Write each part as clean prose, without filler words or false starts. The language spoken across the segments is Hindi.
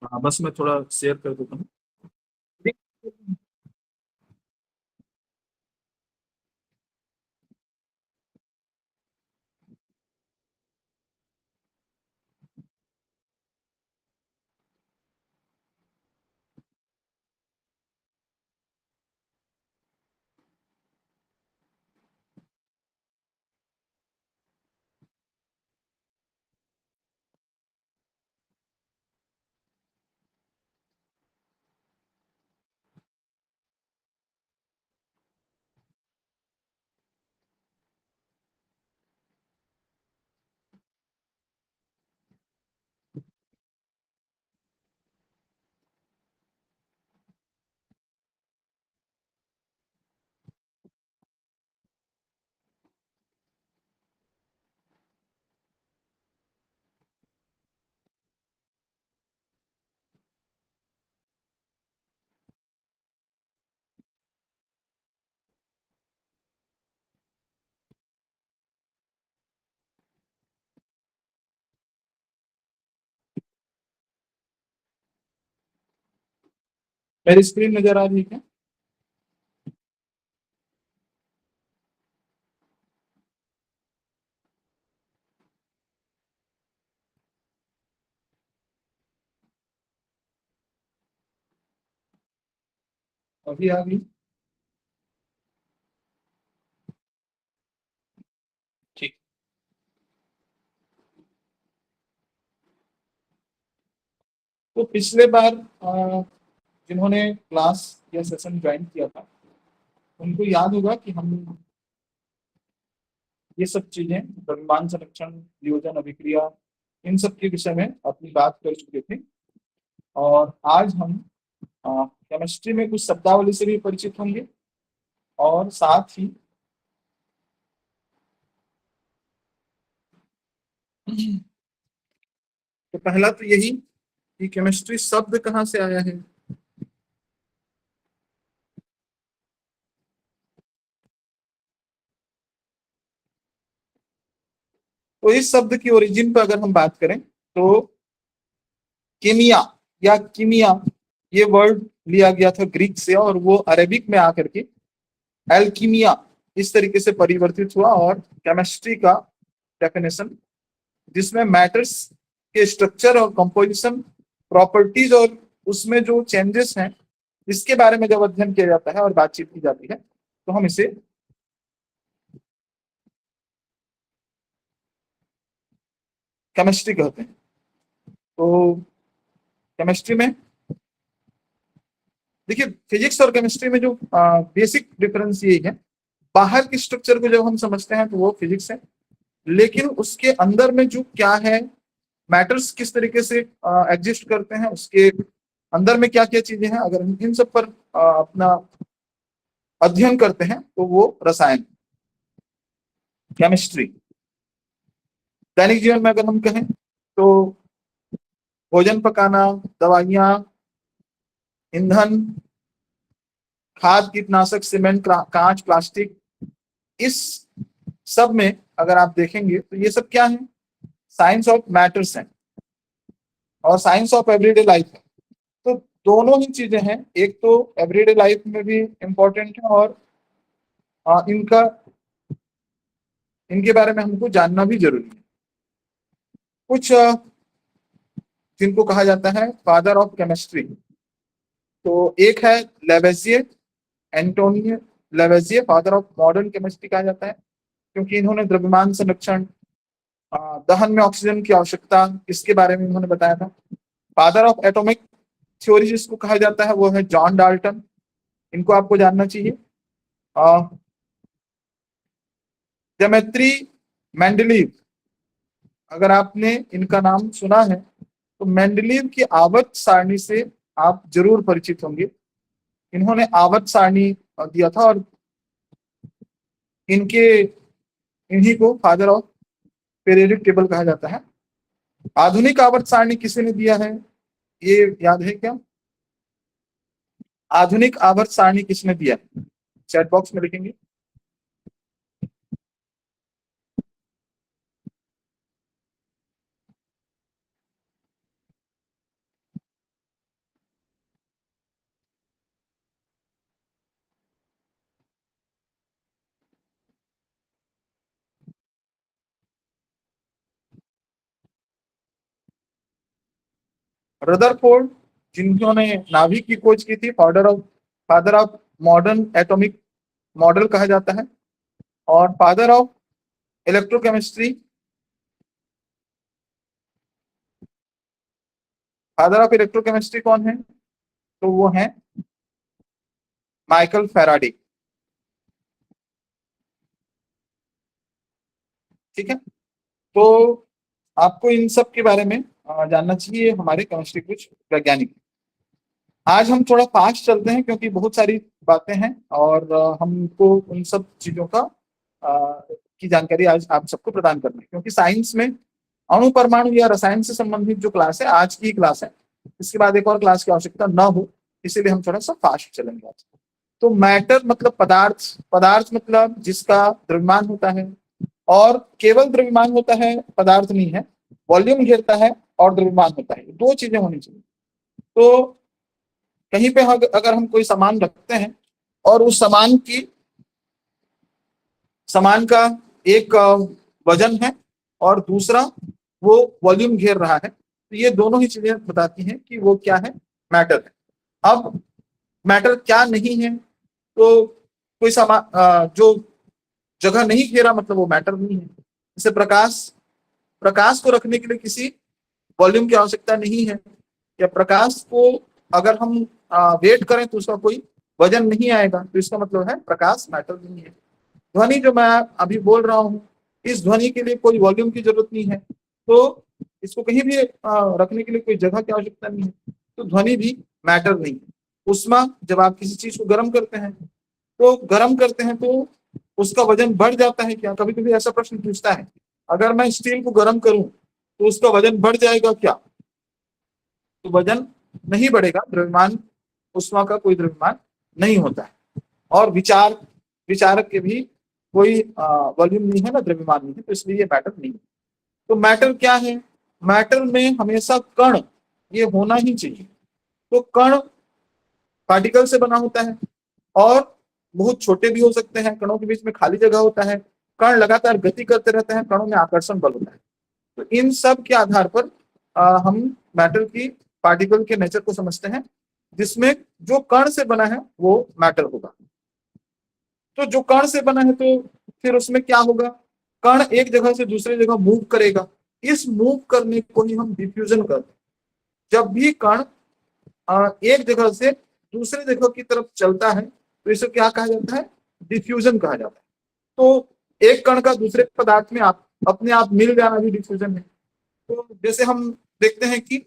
हाँ, बस मैं थोड़ा शेयर कर देता हूँ। मेरी स्क्रीन नजर आ रही है क्या? अभी आ गई? ठीक। तो पिछले बार जिन्होंने क्लास या सेशन ज्वाइन किया था, उनको याद होगा कि हम ये सब चीजें, द्रव्यमान संरक्षण, वियोजन, अभिक्रिया, इन सब के विषय में अपनी बात कर चुके थे। और आज हम केमिस्ट्री में कुछ शब्दावली से भी परिचित होंगे, और साथ ही तो पहला तो यही कि केमिस्ट्री शब्द कहाँ से आया है। तो इस शब्द की ओरिजिन पर अगर हम बात करें तो केमिया या कीमिया, ये वर्ड लिया गया था ग्रीक से, और वो अरेबिक में आकर के एल्कीमिया इस तरीके से परिवर्तित हुआ। और केमिस्ट्री का डेफिनेशन, जिसमें मैटर्स के स्ट्रक्चर और कंपोजिशन, प्रॉपर्टीज और उसमें जो चेंजेस हैं, इसके बारे में जब अध्ययन किया जाता है और बातचीत की जाती है, तो हम इसे केमिस्ट्री कहते हैं। तो केमिस्ट्री में देखिए, फिजिक्स और केमिस्ट्री में जो बेसिक डिफरेंस ये है, बाहर के स्ट्रक्चर को जब हम समझते हैं तो वो फिजिक्स है, लेकिन उसके अंदर में जो क्या है, मैटर्स किस तरीके से एग्जिस्ट करते हैं, उसके अंदर में क्या क्या चीजें हैं, अगर हम इन सब पर अपना अध्ययन करते हैं तो वो रसायन, केमिस्ट्री। दैनिक जीवन में अगर हम कहें तो भोजन पकाना, दवाइयाँ, ईंधन, खाद, कीटनाशक, सीमेंट, कांच, प्लास्टिक, इस सब में अगर आप देखेंगे तो ये सब क्या है, साइंस ऑफ मैटर्स है और साइंस ऑफ एवरीडे लाइफ है। तो दोनों ही चीजें हैं, एक तो एवरीडे लाइफ में भी इंपॉर्टेंट है, और इनका इनके बारे में हमको जानना भी जरूरी है। कुछ जिनको कहा जाता है फादर ऑफ केमिस्ट्री, तो एक है Lavoisier, Antonio Lavoisier, father of modern chemistry कहा जाता है, क्योंकि इन्होंने द्रव्यमान संरक्षण, दहन में ऑक्सीजन की आवश्यकता, इसके बारे में इन्होंने बताया था। फादर ऑफ एटॉमिक थ्योरी जिसको कहा जाता है वो है जॉन डाल्टन, इनको आपको जानना चाहिए। डेमेट्री मेंडलीव, अगर आपने इनका नाम सुना है तो मेंडलीव की आवर्त सारणी से आप जरूर परिचित होंगे। इन्होंने आवर्त सारणी दिया था, और इनके इन्हीं को फादर ऑफ पीरियडिक टेबल कहा जाता है। आधुनिक आवर्त सारणी किसी ने दिया है, ये याद है क्या? आधुनिक आवर्त सारणी किसने दिया? चैट बॉक्स में लिखेंगे। रदरफोर्ड, जिन्होंने नाभिक की खोज की थी, father of modern atomic model कहा जाता है, और father of electrochemistry, father of electrochemistry कौन है? तो वो है माइकल फैराडे। ठीक है, तो आपको इन सब के बारे में जानना चाहिए, हमारे केमिस्ट्री कुछ वैज्ञानिक। आज हम थोड़ा फास्ट चलते हैं क्योंकि बहुत सारी बातें हैं और हमको उन सब चीजों का की जानकारी आज आप सबको प्रदान करनी है, क्योंकि साइंस में अणु परमाणु या रसायन से संबंधित जो क्लास है आज की क्लास है, इसके बाद एक और क्लास की आवश्यकता न हो, इसीलिए हम थोड़ा सा फास्ट चलेंगे आज। तो मैटर मतलब पदार्थ, पदार्थ मतलब जिसका द्रव्यमान होता है, और केवल द्रव्यमान होता है, पदार्थ नहीं है, वॉल्यूम घेरता है और द्रव्यमान होता है, दो चीजें होनी चाहिए। तो कहीं पे अगर हम कोई सामान रखते हैं और उस सामान का एक वजन है और दूसरा वो वॉल्यूम घेर रहा है, तो ये दोनों ही चीजें बताती हैं कि वो क्या है, मैटर है। अब मैटर क्या नहीं है, तो कोई सामान जो जगह नहीं घेरा मतलब वो मैटर नहीं है। जैसे प्रकाश, प्रकाश को रखने के लिए किसी वॉल्यूम की आवश्यकता नहीं है, या प्रकाश को अगर हम वेट करें तो उसका कोई वजन नहीं आएगा, तो इसका मतलब है प्रकाश मैटर नहीं है। ध्वनि जो मैं अभी बोल रहा हूँ, इस ध्वनि के लिए कोई वॉल्यूम की जरूरत नहीं है, तो इसको कहीं भी रखने के लिए कोई जगह की आवश्यकता नहीं है, तो ध्वनि भी मैटर नहीं है। उष्मा, जब आप किसी चीज को गर्म करते हैं तो उसका वजन बढ़ जाता है क्या? कभी कभी ऐसा प्रश्न पूछता है, अगर मैं स्टील को गर्म करूं तो उसका वजन बढ़ जाएगा क्या? तो वजन नहीं बढ़ेगा, द्रव्यमान, उष्मा का कोई द्रव्यमान नहीं होता है। और विचारक के भी कोई वॉल्यूम नहीं है ना द्रव्यमान नहीं है, तो इसलिए ये मैटर नहीं है। तो मैटर क्या है? मैटर में हमेशा कण ये होना ही चाहिए। तो कण पार्टिकल से बना होता है और बहुत छोटे भी हो सकते हैं, कणों के बीच में खाली जगह होता है, कण लगातार गति करते रहते हैं, कणों में आकर्षण बल होता है। तो इन सब के आधार पर हम मैटर की, पार्टिकल के नेचर को समझते हैं, जिसमें जो कण से बना है वो मैटर होगा। तो जो कण से बना है तो फिर उसमें क्या होगा? कण एक जगह से दूसरी जगह मूव करेगा, इस मूव करने को ही हम डिफ्यूजन करते हैं। जब भी कण एक जगह से दूसरी जगह की तरफ चलता है तो इसे क्या कहा जाता है? डिफ्यूजन कहा जाता है। तो एक कण का दूसरे पदार्थ में अपने आप मिल जाना भी डिफ्यूजन है। तो जैसे हम देखते हैं कि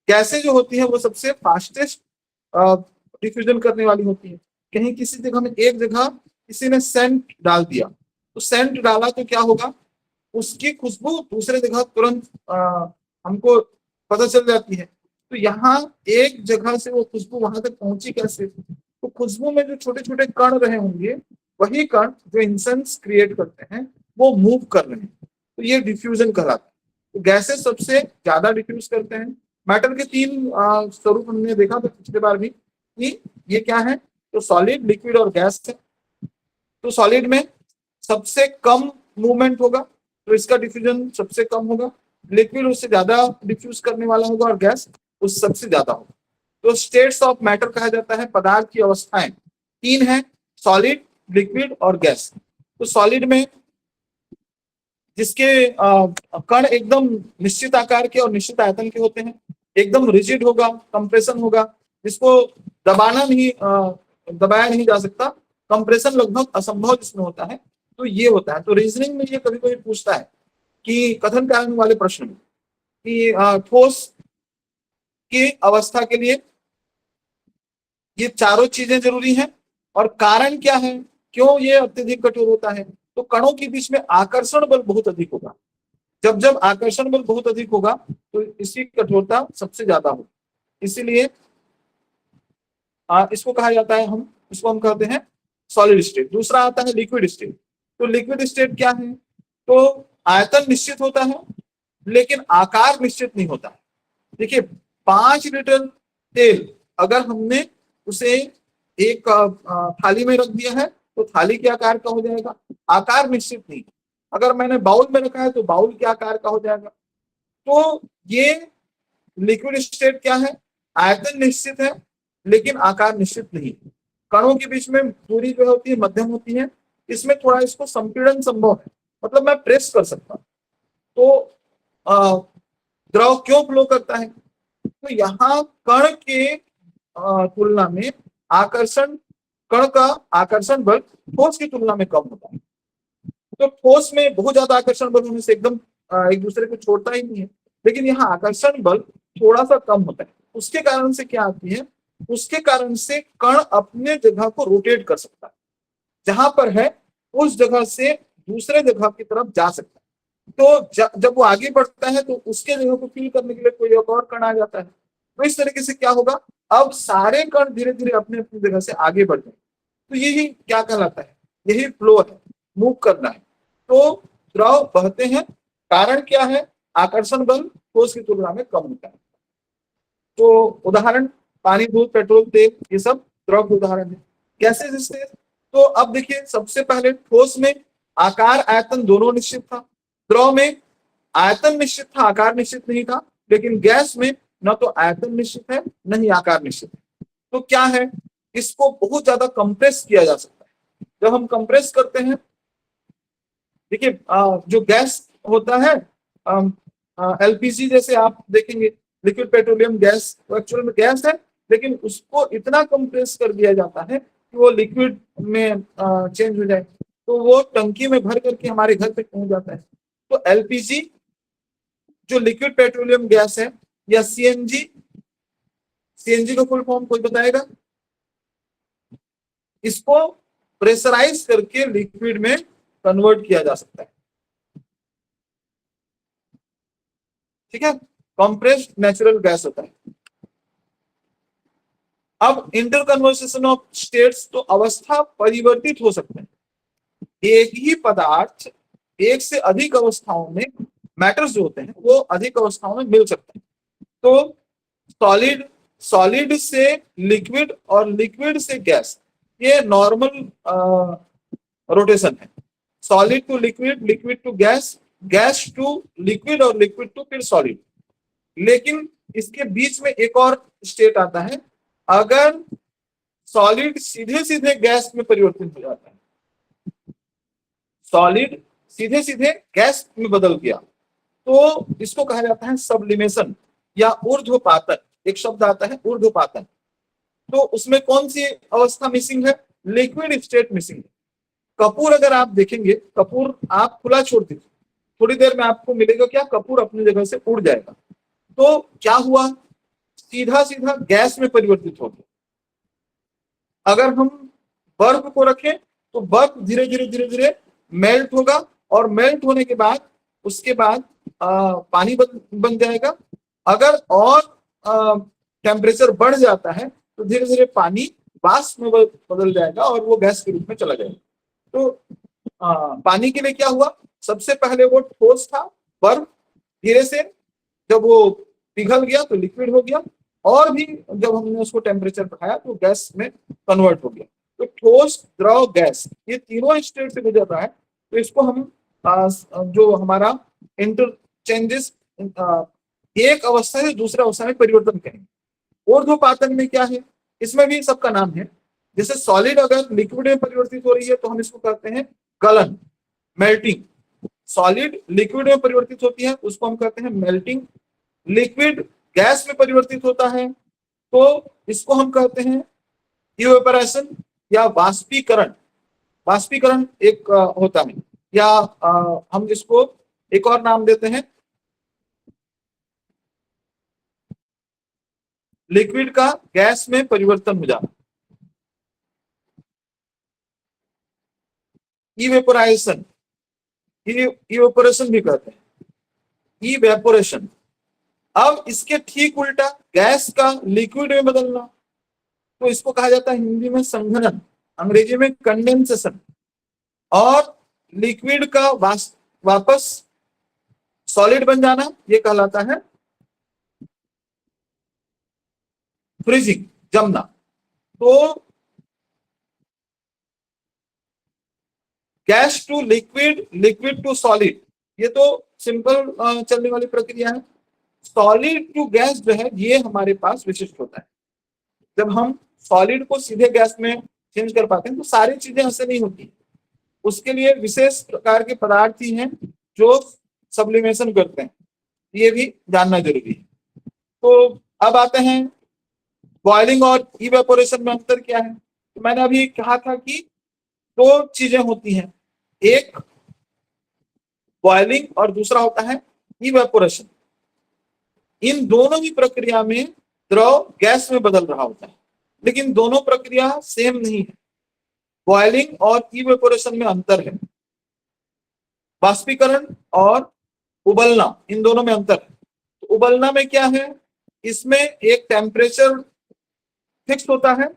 गैसें जो होती है वो सबसे फास्टेस्ट डिफ्यूजन करने वाली होती है। कहीं किसी जगह में, एक जगह किसी ने सेंट डाल दिया, तो सेंट डाला तो क्या होगा? उसकी खुशबू दूसरे जगह तुरंत हमको पता चल जाती है। तो यहाँ एक जगह से वो खुशबू वहां तक पहुंची कैसे? तो खुशबू में जो छोटे छोटे कण रहे होंगे, वही कण जो इंसेंस क्रिएट करते हैं वो मूव कर रहे हैं, तो ये डिफ्यूजन कहलाता है। तो गैसेस सबसे ज्यादा डिफ्यूज करते हैं। मैटर के तीन स्वरूप हमने देखा था पिछले बार भी कि ये क्या है, तो सॉलिड, लिक्विड और गैस है। तो सॉलिड में सबसे कम मूवमेंट होगा, तो इसका डिफ्यूजन सबसे कम होगा। लिक्विड उससे ज्यादा डिफ्यूज करने वाला होगा और गैस उस सबसे ज्यादा होगा। तो स्टेट्स ऑफ मैटर कहा जाता है, पदार्थ की अवस्थाएं तीन है, सॉलिड, लिक्विड और गैस। तो सॉलिड में जिसके कण एकदम निश्चित आकार के और निश्चित आयतन के होते हैं, एकदम रिजिड होगा, कंप्रेशन होगा, जिसको दबाया नहीं जा सकता, कंप्रेशन लगभग असंभव जिसमें होता है, तो ये होता है। तो रीजनिंग में ये कभी कभी पूछता है कि कथन कारण वाले प्रश्न में कि ठोस की अवस्था के लिए ये चारों चीजें जरूरी हैं, और कारण क्या है, क्यों ये अत्यधिक कठोर होता है? तो कणों के बीच में आकर्षण बल बहुत अधिक होगा। जब जब आकर्षण बल बहुत अधिक होगा तो इसकी कठोरता सबसे ज्यादा होगी। इसीलिए इसको कहा जाता है, इसको हम कहते हैं सॉलिड स्टेट। दूसरा आता है लिक्विड स्टेट। तो लिक्विड स्टेट क्या है? तो आयतन निश्चित होता है लेकिन आकार निश्चित नहीं होता है। देखिए, 5 लीटर तेल अगर हमने उसे एक थाली में रख दिया है तो थाली के आकार का हो जाएगा, आकार निश्चित नहीं। अगर मैंने बाउल में रखा है तो बाउल के आकार का हो जाएगा। तो ये लिक्विड स्टेट क्या है, आयतन निश्चित है लेकिन आकार निश्चित नहीं। कणों के बीच में दूरी जो होती है मध्यम होती है, इसमें थोड़ा इसको संपीड़न संभव है, मतलब मैं प्रेस कर सकता हूं। तो द्रव क्यों फ्लो करता है, तो यहाँ कण के तुलना में आकर्षण, कण का आकर्षण बल ठोस की तुलना में कम होता है। तो ठोस में बहुत ज्यादा आकर्षण बल होने से एकदम एक दूसरे को छोड़ता ही नहीं है, लेकिन यहाँ आकर्षण बल थोड़ा सा कम होता है। उसके कारण से क्या आती है, उसके कारण से कण अपने जगह को रोटेट कर सकता है, जहां पर है उस जगह से दूसरे जगह की तरफ जा सकता है। तो जब वो आगे बढ़ता है तो उसके जगह को फिल करने के लिए कोई एक और कण आ जाता है। तो इस तरीके से क्या होगा, अब सारे कण धीरे धीरे अपने अपनी जगह से आगे बढ़ जाएंगे। तो यही क्या कहलाता है, यही फ्लो है, मूव करना है। तो द्रव बहते हैं, कारण क्या है, आकर्षण बल ठोस की तुलना में कम होता है। तो उदाहरण पानी, दूध, पेट्रोल, तेल, ये सब द्रव के उदाहरण है। कैसे जिससे, तो अब देखिए सबसे पहले ठोस में आकार आयतन दोनों निश्चित था, द्रव में आयतन निश्चित था आकार निश्चित नहीं था, लेकिन गैस में न तो आयतन निश्चित है न ही आकार निश्चित है। तो क्या है, इसको बहुत ज्यादा कंप्रेस किया जा सकता है। जब हम कंप्रेस करते हैं, देखिए जो गैस होता है एलपीजी जैसे आप देखेंगे, लिक्विड पेट्रोलियम गैस, वो एक्चुअल में गैस है, लेकिन उसको इतना कंप्रेस कर दिया जाता है कि वो लिक्विड में चेंज हो जाए, तो वो टंकी में भर करके हमारे घर पे पहुंच जाता है। तो एलपीजी जो लिक्विड पेट्रोलियम गैस है, या सीएनजी, सीएनजी का फुल फॉर्म कोई बताएगा, इसको प्रेशराइज करके लिक्विड में कन्वर्ट किया जा सकता है। ठीक है, कंप्रेस्ड नेचुरल गैस होता है। अब इंटर कन्वर्सेशन ऑफ स्टेट्स, तो अवस्था परिवर्तित हो सकते हैं। एक ही पदार्थ एक से अधिक अवस्थाओं में, मैटर्स जो होते हैं वो अधिक अवस्थाओं में मिल सकते हैं। तो सॉलिड, सॉलिड से लिक्विड और लिक्विड से गैस, ये नॉर्मल रोटेशन है। Solid to liquid, liquid to gas, gas to liquid और लिक्विड टू फिर सॉलिड। लेकिन इसके बीच में एक और स्टेट आता है, अगर सॉलिड सीधे सीधे गैस में परिवर्तित हो जाता है, सॉलिड सीधे सीधे गैस में बदल गया, तो इसको कहा जाता है सब्लिमेशन या ऊर्ध्वपातन। एक शब्द आता है ऊर्ध्वपातन। तो उसमें कौन सी अवस्था मिसिंग है, लिक्विड स्टेट मिसिंग है। कपूर अगर आप देखेंगे, कपूर आप खुला छोड़ दीजिए, थोड़ी देर में आपको मिलेगा क्या, कपूर अपनी जगह से उड़ जाएगा। तो क्या हुआ, सीधा सीधा गैस में परिवर्तित हो गया। अगर हम बर्फ को रखें तो बर्फ धीरे धीरे धीरे धीरे मेल्ट होगा, और मेल्ट होने के बाद उसके बाद पानी बन जाएगा। अगर और टेम्परेचर बढ़ जाता है तो धीरे धीरे पानी वाष्प में बदल जाएगा और वो गैस के रूप में चला जाएगा। तो पानी के लिए क्या हुआ, सबसे पहले वो ठोस था, बर्फ, धीरे से जब वो पिघल गया तो लिक्विड हो गया, और भी जब हमने उसको टेम्परेचर बढ़ाया तो गैस में कन्वर्ट हो गया। तो ठोस, द्रव, गैस, ये तीनों स्टेट से गुजर रहा है। तो इसको हम जो हमारा इंटरचेंजेस, एक अवस्था से दूसरा अवस्था में परिवर्तन करेंगे। ऊर्ध्वपातन में क्या है, इसमें भी सबका नाम है। जैसे सॉलिड अगर लिक्विड में परिवर्तित हो रही है तो हम इसको कहते हैं गलन, मेल्टिंग। सॉलिड लिक्विड में परिवर्तित होती है, उसको हम कहते हैं मेल्टिंग। लिक्विड गैस में परिवर्तित होता है तो इसको हम कहते हैं इवेपोरेशन या वाष्पीकरण। वाष्पीकरण एक होता है, या हम इसको एक और नाम देते हैं, लिक्विड का गैस में परिवर्तन हो जाना, इवेपोराइजेशन, इवेपोरेशन भी कहते हैं, इवेपोरेशन। अब इसके ठीक उल्टा गैस का लिक्विड में बदलना, तो इसको कहा जाता है हिंदी में संघनन, अंग्रेजी में कंडेंसेशन। और लिक्विड का वापस सॉलिड बन जाना, ये कहलाता है फ्रीजिंग, जमना। तो gas to liquid, liquid to solid, ये तो सिंपल चलने वाली प्रक्रिया है। सॉलिड टू गैस जो है ये हमारे पास विशिष्ट होता है। जब हम सॉलिड को सीधे गैस में चेंज कर पाते हैं तो सारी चीजें ऐसे नहीं होती, उसके लिए विशेष प्रकार के पदार्थ ही हैं जो सब्लिमेशन करते हैं, ये भी जानना जरूरी है। तो अब आते हैं बॉइलिंग और इवेपोरेशन में अंतर क्या है। तो मैंने अभी कहा था कि दो चीजें होती हैं, एक बॉइलिंग और दूसरा होता है इवेपोरेशन। इन दोनों ही प्रक्रिया में द्रव गैस में बदल रहा होता है, लेकिन दोनों प्रक्रिया सेम नहीं है। बॉइलिंग और इवेपोरेशन में अंतर है, वाष्पीकरण और उबलना, इन दोनों में अंतर है। तो उबलना में क्या है, इसमें एक टेम्परेचर फिक्स होता है,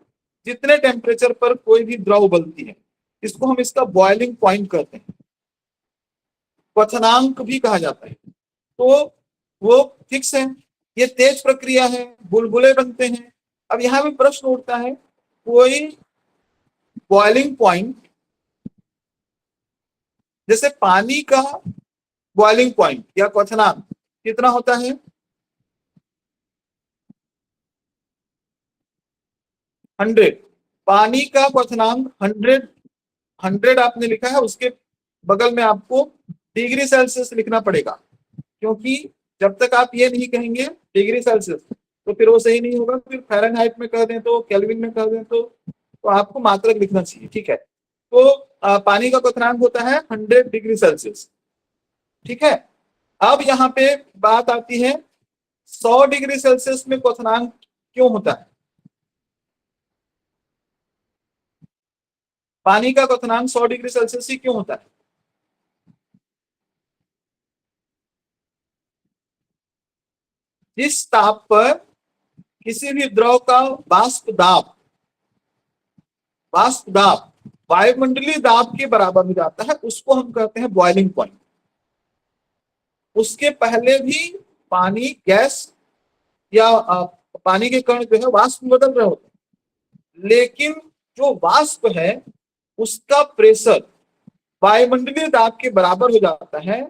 जितने टेम्परेचर पर कोई भी द्रव उबलती है, इसको हम इसका बॉइलिंग पॉइंट कहते हैं, क्वथनांक भी कहा जाता है। तो वो फिक्स है, ये तेज प्रक्रिया है, बुलबुले बनते हैं। अब यहां भी प्रश्न उठता है, कोई बॉइलिंग पॉइंट, जैसे पानी का बॉइलिंग पॉइंट या क्वथनांक कितना होता है, 100। पानी का क्वथनांक 100 आपने लिखा है, उसके बगल में आपको डिग्री सेल्सियस लिखना पड़ेगा, क्योंकि जब तक आप ये नहीं कहेंगे डिग्री सेल्सियस तो फिर वो सही नहीं होगा। फिर फ़ारेनहाइट में कह दें तो, केल्विन में कह दें तो आपको मात्रक लिखना चाहिए, ठीक है। तो पानी का क्वथनांक होता है 100 डिग्री सेल्सियस, ठीक है। अब यहाँ पे बात आती है 100 डिग्री सेल्सियस में क्वथनांक क्यों होता है। पानी का क्वथनांक 100 डिग्री सेल्सियस ही क्यों होता है। जिस ताप पर किसी भी द्रव का वाष्प दाब वायुमंडलीय दाब के बराबर हो जाता है, उसको हम कहते हैं बॉइलिंग पॉइंट। उसके पहले भी पानी गैस या पानी के कण जो है वाष्प में बदल रहे होते हैं, लेकिन जो वाष्प है उसका प्रेशर वायुमंडलीय दाब के बराबर हो जाता है,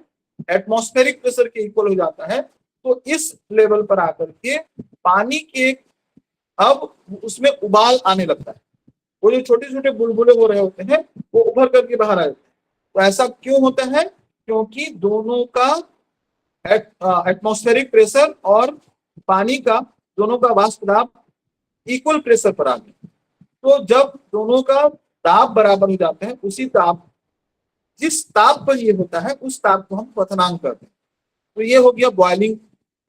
एटमॉस्फेरिक प्रेशर के इक्वल हो जाता है। तो इस लेवल पर आकर के पानी के अब उसमें उबाल आने लगता है, वो जो छोटे छोटे बुलबुले हो रहे होते हैं वो उभर करके बाहर आ जाते हैं। तो ऐसा क्यों होता है, क्योंकि दोनों का एटमॉस्फेरिक प्रेशर और पानी का, दोनों का वाष्प दाब इक्वल प्रेशर पर आ गया। तो जब दोनों का दाब बराबर हो जाते हैं, उसी ताप, जिस ताप पर ये होता है उस ताप को हम क्वथनांक कहते हैं। तो ये हो गया बॉइलिंग।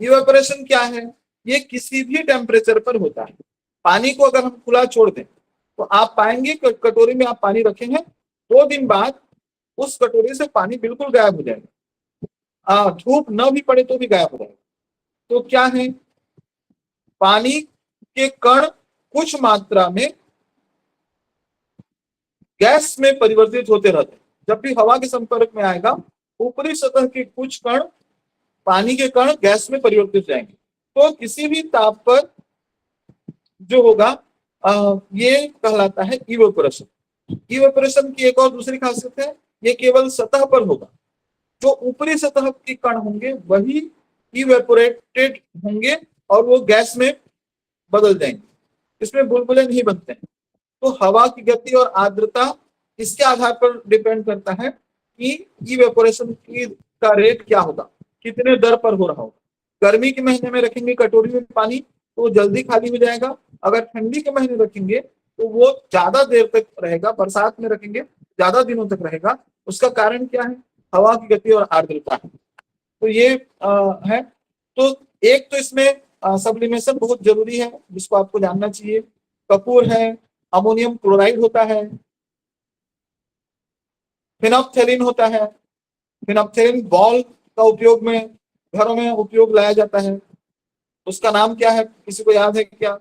इवेपोरेशन क्या है, ये किसी भी टेम्परेचर पर होता है। पानी को अगर हम खुला छोड़ दें तो आप पाएंगे कटोरी में आप पानी रखे हैं, 2 दिन बाद उस कटोरी से पानी बिल्कुल गायब हो जाएगा, धूप न भी पड़े तो भी गायब हो जाएगा। तो क्या है, पानी के कण कुछ मात्रा में गैस में परिवर्तित होते रहते हैं। जब भी हवा के संपर्क में आएगा, ऊपरी सतह के कुछ कण, पानी के कण गैस में परिवर्तित हो जाएंगे। तो किसी भी ताप पर जो होगा ये कहलाता है इवेपोरेशन। इवेपोरेशन की एक और दूसरी खासियत है, ये केवल सतह पर होगा। जो ऊपरी सतह के कण होंगे वही इवेपोरेटेड होंगे और वो गैस में बदल जाएंगे, इसमें बुलबुले नहीं बनते हैं। तो हवा की गति और आर्द्रता इसके आधार पर डिपेंड करता है कि इवेपोरेशन की का रेट क्या होगा, कितने दर पर हो रहा होगा। गर्मी के महीने में रखेंगे कटोरी में पानी तो जल्दी खाली हो जाएगा, अगर ठंडी के महीने रखेंगे तो वो ज्यादा देर तक रहेगा, बरसात में रखेंगे ज्यादा दिनों तक रहेगा। उसका कारण क्या है, हवा की गति और आर्द्रता है। तो ये है। तो एक तो इसमें सब्लिमेशन बहुत जरूरी है जिसको आपको जानना चाहिए। कपूर है, अमोनियम क्लोराइड होता है, फिनोप्थेलिन होता है। फिनोप्थेलिन बॉल का उपयोग में, घरों में उपयोग लाया जाता है। उसका नाम क्या है, किसी को याद है क्या।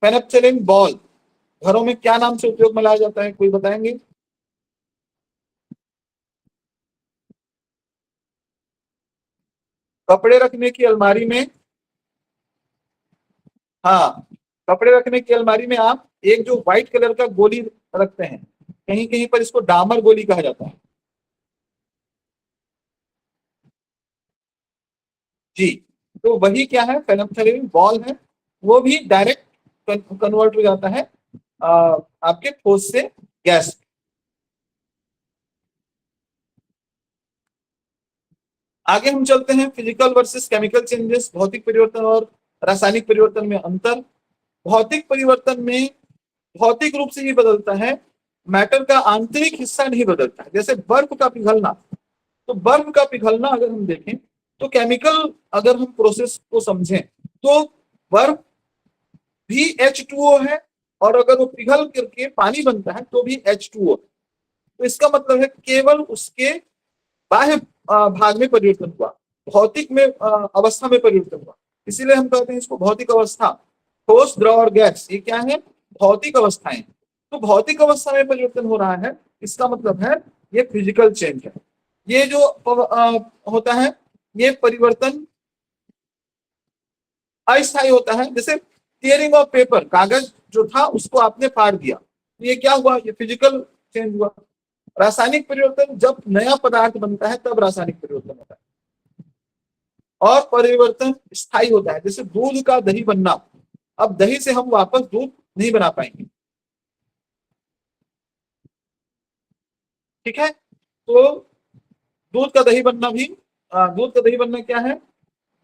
फेनोप्थेलिन बॉल घरों में क्या नाम से उपयोग में लाया जाता है, कोई बताएंगे। कपड़े रखने की अलमारी में, हाँ, कपड़े रखने की अलमारी में आप एक जो व्हाइट कलर का गोली रखते हैं, कहीं कहीं पर इसको डामर गोली कहा जाता है। जी, तो वही क्या है, फेनोल्फथालीन बॉल है, वो भी डायरेक्ट कन्वर्ट हो जाता है आपके ठोस से गैस। आगे हम चलते हैं, फिजिकल वर्सेस केमिकल चेंजेस, भौतिक परिवर्तन और रासायनिक परिवर्तन में अंतर। भौतिक परिवर्तन में भौतिक रूप से ही बदलता है, मैटर का आंतरिक हिस्सा नहीं बदलता है। जैसे बर्फ का पिघलना, तो बर्फ का पिघलना अगर हम देखें तो केमिकल, अगर हम प्रोसेस को समझें तो बर्फ भी H2O है, और अगर वो पिघल करके पानी बनता है तो भी H2O। तो इसका मतलब है केवल उसके बाह्य भाग में परिवर्तन हुआ, भौतिक में अवस्था में परिवर्तन हुआ। इसीलिए हम कहते हैं इसको भौतिक अवस्था। ठोस, द्रव और गैस, ये क्या है, भौतिक अवस्थाएं। तो भौतिक अवस्था में परिवर्तन हो रहा है, इसका मतलब है ये फिजिकल चेंज है। ये जो होता है, ये परिवर्तन अस्थायी होता है। जैसे टीयरिंग ऑफ पेपर, कागज जो था उसको आपने फाड़ दिया, तो ये क्या हुआ, ये फिजिकल चेंज हुआ। रासायनिक परिवर्तन, जब नया पदार्थ बनता है तब रासायनिक परिवर्तन होता है, और परिवर्तन स्थायी होता है। जैसे दूध का दही बनना, अब दही से हम वापस दूध नहीं बना पाएंगे, ठीक है। तो दूध का दही बनना भी, दूध का दही बनना क्या है,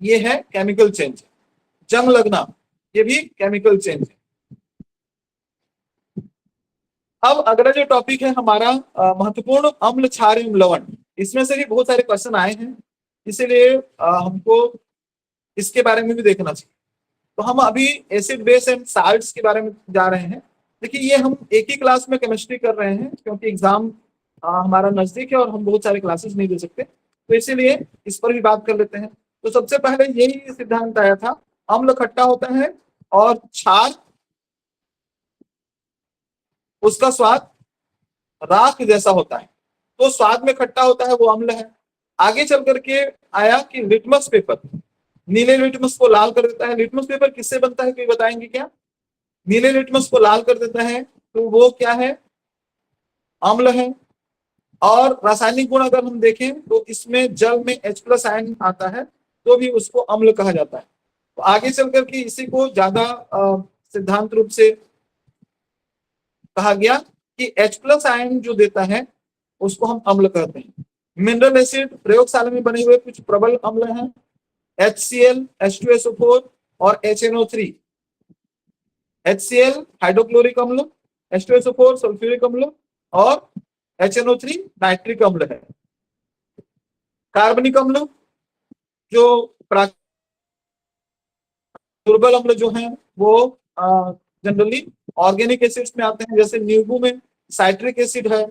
ये है केमिकल चेंज। जंग लगना, ये भी केमिकल चेंज है। अब अगला जो टॉपिक है हमारा, महत्वपूर्ण अम्ल, क्षार एवं लवण। इसमें से भी बहुत सारे क्वेश्चन आए हैं, इसीलिए हमको इसके बारे में भी देखना चाहिए। तो हम अभी एसिड, बेस एंड साल्ट्स के बारे में जा रहे हैं। देखिए, ये हम एक ही क्लास में केमिस्ट्री कर रहे हैं, क्योंकि एग्जाम हमारा नजदीक है और हम बहुत सारे क्लासेस नहीं दे सकते, तो इसीलिए इस पर भी बात कर लेते हैं। तो सबसे पहले यही सिद्धांत आया था, अम्ल खट्टा होता है और क्षार, उसका स्वाद राख जैसा होता है, तो स्वाद में खट्टा होता है, वो अम्ल है। आगे चल करके आया कि लिटमस पेपर, नीले लिटमस को लाल कर देता है। लिटमस पेपर किससे बनता है, कोई बताएंगे क्या? नीले लिटमस को लाल कर देता है, तो वो क्या है, अम्ल है। और रासायनिक गुण अगर हम देखें तो इसमें जल में H+ आयन आता है, तो भी उसको अम्ल कहा जाता है। तो आगे चल करके इसी को ज्यादा सिद्धांत रूप से कहा गया कि H+ आयन जो देता है उसको हम अम्ल कहते हैं। मिनरल एसिड, प्रयोगशाला में बने हुए कुछ प्रबल अम्ल हैं, HCl, H2SO4 और HNO3। HCl हाइड्रोक्लोरिक अम्ल, H2SO4 सल्फ्यूरिक अम्ल और HNO3 नाइट्रिक अम्ल है। कार्बनिक अम्ल जो दुर्बल अम्ल जो हैं वो जनरली ऑर्गेनिक एसिड्स में आते हैं, जैसे नींबू में साइट्रिक एसिड है,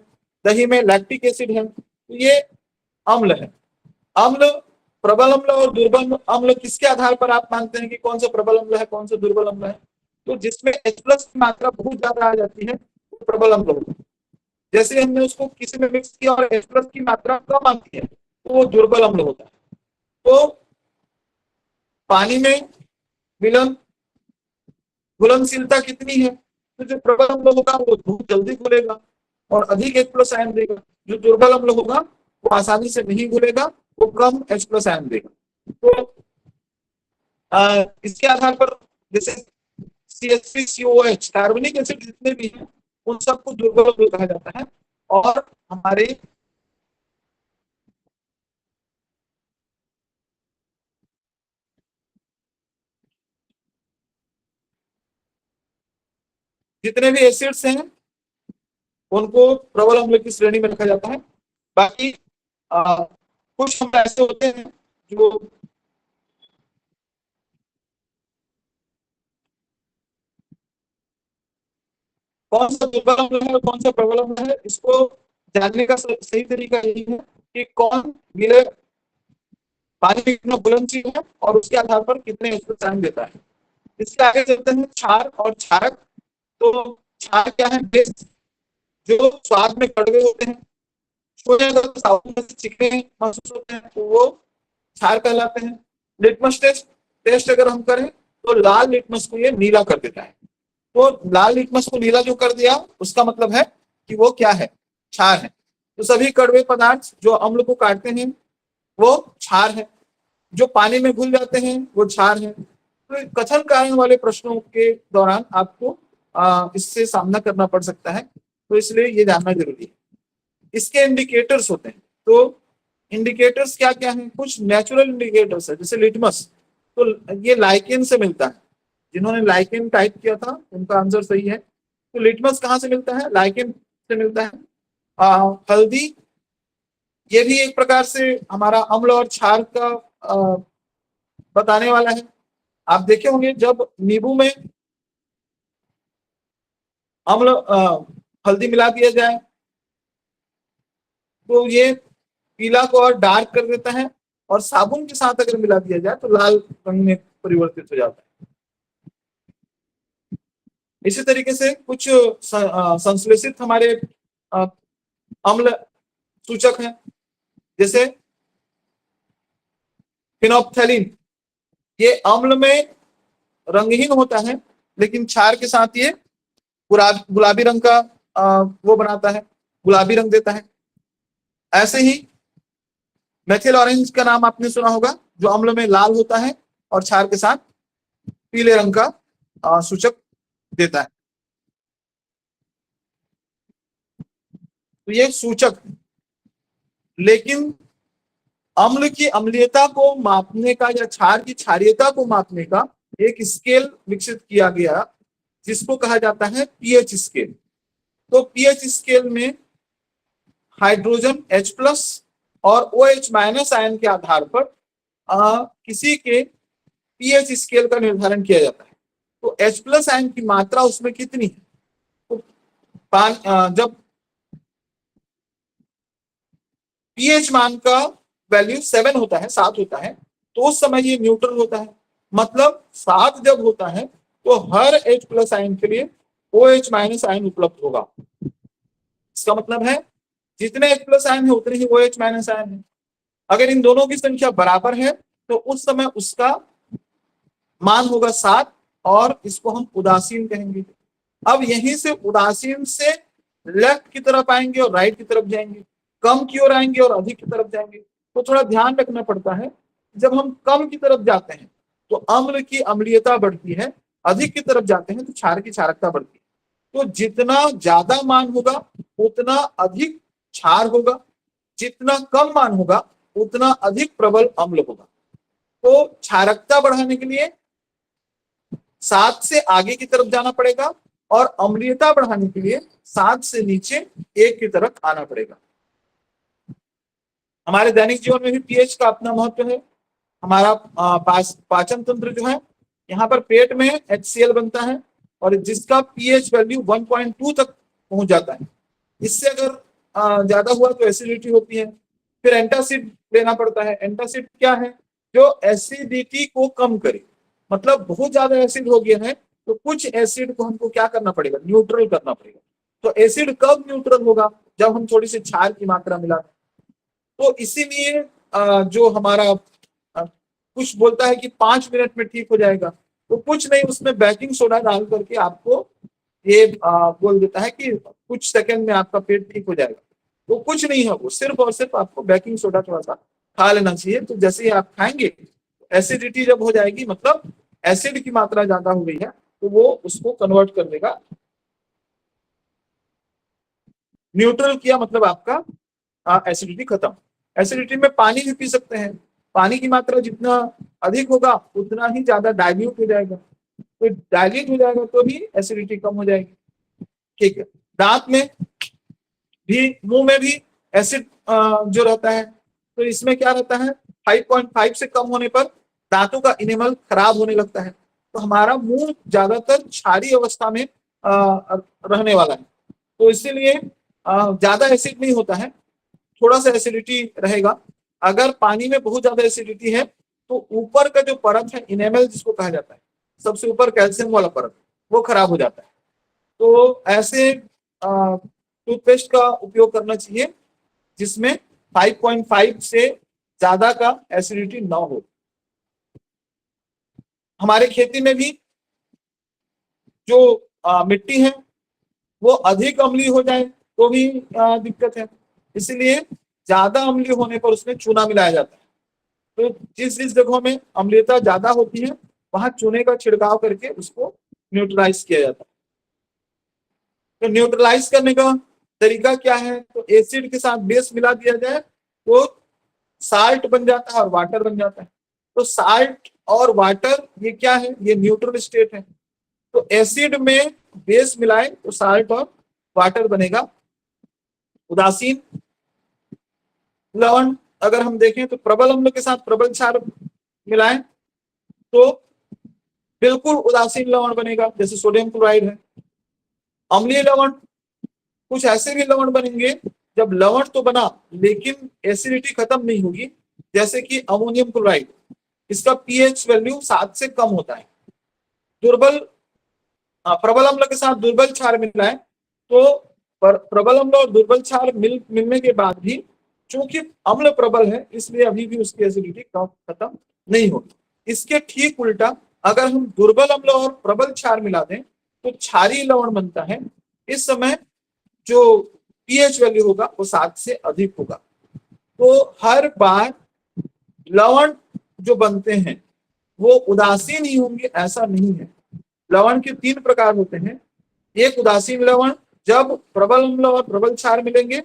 दही में लैक्टिक एसिड है, तो ये अम्ल है। अम्ल, प्रबल अम्ल और दुर्बल अम्ल किसके आधार पर आप मानते हैं कि कौन सा प्रबल अम्ल है, कौन सा दुर्बल अम्ल है? तो जिसमें H+ की मात्रा बहुत ज्यादा आ जाती है वो प्रबल अम्ल होता है। जैसे हमने उसको किसी में मिक्स किया और H+ की मात्रा कम आती है तो वो दुर्बल अम्ल होता है। तो पानी में विलन घुलनशीलता कितनी है, तो जो प्रबल अम्ल होगा वो बहुत जल्दी घुलेगा और अधिक H+ आयन देगा। जो दुर्बल अम्ल होगा वो आसानी से नहीं घुलेगा, वो कम H+ आयन देगा। तो इसके आधार पर जैसे CH3COH, कार्बनिक एसिड जितने भी हैं उन सबको दुर्बल अम्ल कहा जाता है। और हमारे जितने भी एसिड्स हैं उनको प्रबल अम्ल की श्रेणी में रखा जाता है। बाकी कुछ अम्ल ऐसे होते हैं जो कौन सा दुर्बल अम्ल है और कौन सा प्रबल अम्ल है, इसको जानने का सही तरीका यही है कि कौन विलय पानी में कितना घुलनशील है और उसके आधार पर कितने एस्ट्रोसाइन देता है। इसके आगे चलते हैं क्षार और क्षारक। तो क्षार क्या है, बेस, जो स्वाद में कड़वे होते हैं, साबुन से चिकने महसूस होते हैं, तो वो क्षार कहलाते हैं। लिटमस टेस्ट टेस्ट अगर हम करें तो लाल लिटमस को ये नीला कर देता है। तो लाल लिटमस को नीला जो कर दिया उसका मतलब है कि वो क्या है, क्षार है। तो सभी कड़वे पदार्थ जो अम्ल को काटते हैं वो क्षार है। जो पानी में घुल जाते हैं वो क्षार हैं। तो कथन कारण वाले प्रश्नों के दौरान आपको इससे सामना करना पड़ सकता है, तो इसलिए ये जानना जरूरी है। इसके इंडिकेटर्स होते हैं, तो इंडिकेटर्स क्या क्या हैं? कुछ नेचुरल इंडिकेटर्स है, जैसे लिटमस, तो ये लाइकेन से मिलता है। जिन्होंने लाइकेन टाइप किया था उनका आंसर सही है। तो लिटमस कहाँ से मिलता है? लाइकेन से मिलता है। हल्दी, ये भी एक प्रकार से हमारा अम्ल और क्षार का बताने वाला है। आप देखे होंगे जब नींबू में अम्ल हल्दी मिला दिया जाए तो ये पीला को और डार्क कर देता है, और साबुन के साथ अगर मिला दिया जाए तो लाल रंग में परिवर्तित हो जाता है। इसी तरीके से कुछ संश्लेषित हमारे अम्ल सूचक हैं, जैसे फिनोप्थेलिन, ये अम्ल में रंगहीन होता है लेकिन क्षार के साथ ये गुलाबी रंग का वो बनाता है, गुलाबी रंग देता है। ऐसे ही मेथिल ऑरेंज का नाम आपने सुना होगा, जो अम्ल में लाल होता है और क्षार के साथ पीले रंग का सूचक देता है। तो ये सूचक, लेकिन अम्ल की अम्लीयता को मापने का या क्षार की क्षारीयता को मापने का एक स्केल विकसित किया गया जिसको कहा जाता है पीएच स्केल। तो पीएच स्केल में हाइड्रोजन H+ और OH- आयन के आधार पर किसी के पीएच स्केल का निर्धारण किया जाता है। तो H+ आयन की मात्रा उसमें कितनी है? तो जब पीएच मान का वैल्यू 7 होता है, 7 होता है, तो उस समय ये न्यूट्रल होता है। मतलब 7 जब होता है तो हर H+ आयन के लिए OH- आयन उपलब्ध होगा। इसका मतलब है जितने H+ आयन है उतने ही OH- आयन है। अगर इन दोनों की संख्या बराबर है तो उस समय उसका मान होगा 7, और इसको हम उदासीन कहेंगे। अब यहीं से उदासीन से लेफ्ट की तरफ आएंगे और राइट की तरफ जाएंगे, कम की ओर आएंगे और अधिक की तरफ जाएंगे। तो थोड़ा ध्यान रखना पड़ता है, जब हम कम की तरफ जाते हैं तो अम्ल की अम्लीयता बढ़ती है, अधिक की तरफ जाते हैं तो क्षार की क्षारकता बढ़ती है। तो जितना ज्यादा मान होगा उतना अधिक क्षार होगा, जितना कम मान होगा उतना अधिक प्रबल अम्ल होगा। तो क्षारकता बढ़ाने के लिए 7 से आगे की तरफ जाना पड़ेगा, और अम्लीयता बढ़ाने के लिए 7 से नीचे 1 की तरफ आना पड़ेगा। हमारे दैनिक जीवन में भी पीएच का अपना महत्व है। हमारा पाचन तंत्र जो है, यहाँ पर पेट में HCl बनता है और जिसका पीएच वैल्यू 1.2 तक पहुंच जाता है। इससे अगर ज्यादा हुआ तो एसिडिटी होती है। फिर एंटासिड लेना पड़ता है। एंटासिड क्या है? जो एसिडिटी को कम करे। मतलब बहुत ज्यादा एसिड हो गया है तो कुछ एसिड को हमको क्या करना पड़ेगा? न्यूट्रल करना पड़ेगा। तो एसिड कब न्यूट्रल होगा? जब हम थोड़ी सी क्षार की मात्रा मिला। तो इसीलिए जो हमारा कुछ बोलता है कि 5 मिनट में ठीक हो जाएगा, तो कुछ नहीं, उसमें बेकिंग सोडा डाल करके आपको ये बोल देता है कि कुछ सेकंड में आपका पेट ठीक हो जाएगा। तो कुछ नहीं है, वो सिर्फ और सिर्फ आपको बेकिंग सोडा थोड़ा सा खा लेना चाहिए। तो जैसे ही आप खाएंगे, एसिडिटी जब हो जाएगी, मतलब एसिड की मात्रा ज्यादा हो गई है, तो वो उसको कन्वर्ट कर देगा। न्यूट्रल किया मतलब आपका एसिडिटी खत्म। एसिडिटी में पानी भी पी सकते हैं। पानी की मात्रा जितना अधिक होगा उतना ही ज्यादा डाइल्यूट हो जाएगा। तो डाइल्यूट हो जाएगा तो भी एसिडिटी कम हो जाएगी। ठीक है। दांत में भी, मुंह में भी एसिड जो रहता है, तो इसमें क्या रहता है? 5.5 से कम होने पर दांतों का इनेमल खराब होने लगता है। तो हमारा मुंह ज्यादातर क्षारीय अवस्था में रहने वाला है। तो इसीलिए ज्यादा एसिड नहीं होता है, थोड़ा सा एसिडिटी रहेगा। अगर पानी में बहुत ज्यादा एसिडिटी है तो ऊपर का जो परत है, इनेमल जिसको कहा जाता है, सबसे ऊपर कैल्शियम वाला परत, वो खराब हो जाता है। तो ऐसे टूथपेस्ट का उपयोग करना चाहिए जिसमें 5.5 से ज्यादा का एसिडिटी ना हो। हमारे खेती में भी जो मिट्टी है वो अधिक अम्लीय हो जाए तो भी दिक्कत है। इसलिए ज्यादा अम्लीय होने पर उसमें चूना मिलाया जाता है। तो जिस जिस जगहों में अम्लीयता ज्यादा होती है वहां चूने का छिड़काव करके उसको न्यूट्रलाइज किया जाता है। तो न्यूट्रलाइज करने का तरीका क्या है, तो एसिड के साथ बेस मिला दिया जाए तो साल्ट बन जाता है और वाटर बन जाता है। तो साल्ट और वाटर ये क्या है, ये न्यूट्रल स्टेट है। तो एसिड में बेस मिलाए तो साल्ट और वाटर बनेगा। उदासीन लवण अगर हम देखें तो प्रबल अम्ल के साथ प्रबल क्षार मिलाएं तो बिल्कुल उदासीन लवण बनेगा, जैसे सोडियम क्लोराइड है। अम्लीय लवण कुछ ऐसे भी लवण बनेंगे जब लवण तो बना लेकिन एसिडिटी खत्म नहीं होगी, जैसे कि अमोनियम क्लोराइड, इसका पीएच वैल्यू 7 से कम होता है। दुर्बल प्रबल अम्ल के साथ दुर्बल क्षार मिलाएं तो प्रबल अम्ल और दुर्बल क्षार मिलने के बाद भी चूंकि अम्ल प्रबल है इसलिए अभी भी उसकी एसिडिटी खत्म नहीं होगी। इसके ठीक उल्टा अगर हम दुर्बल अम्ल और प्रबल क्षार मिला दें तो क्षारीय लवण बनता है। इस समय जो पीएच वैल्यू होगा वो 7 से अधिक होगा। तो हर बार लवण जो बनते हैं वो उदासीन ही होंगे ऐसा नहीं है। लवण के 3 प्रकार होते हैं। एक उदासीन लवण, जब प्रबल अम्ल और प्रबल क्षार मिलेंगे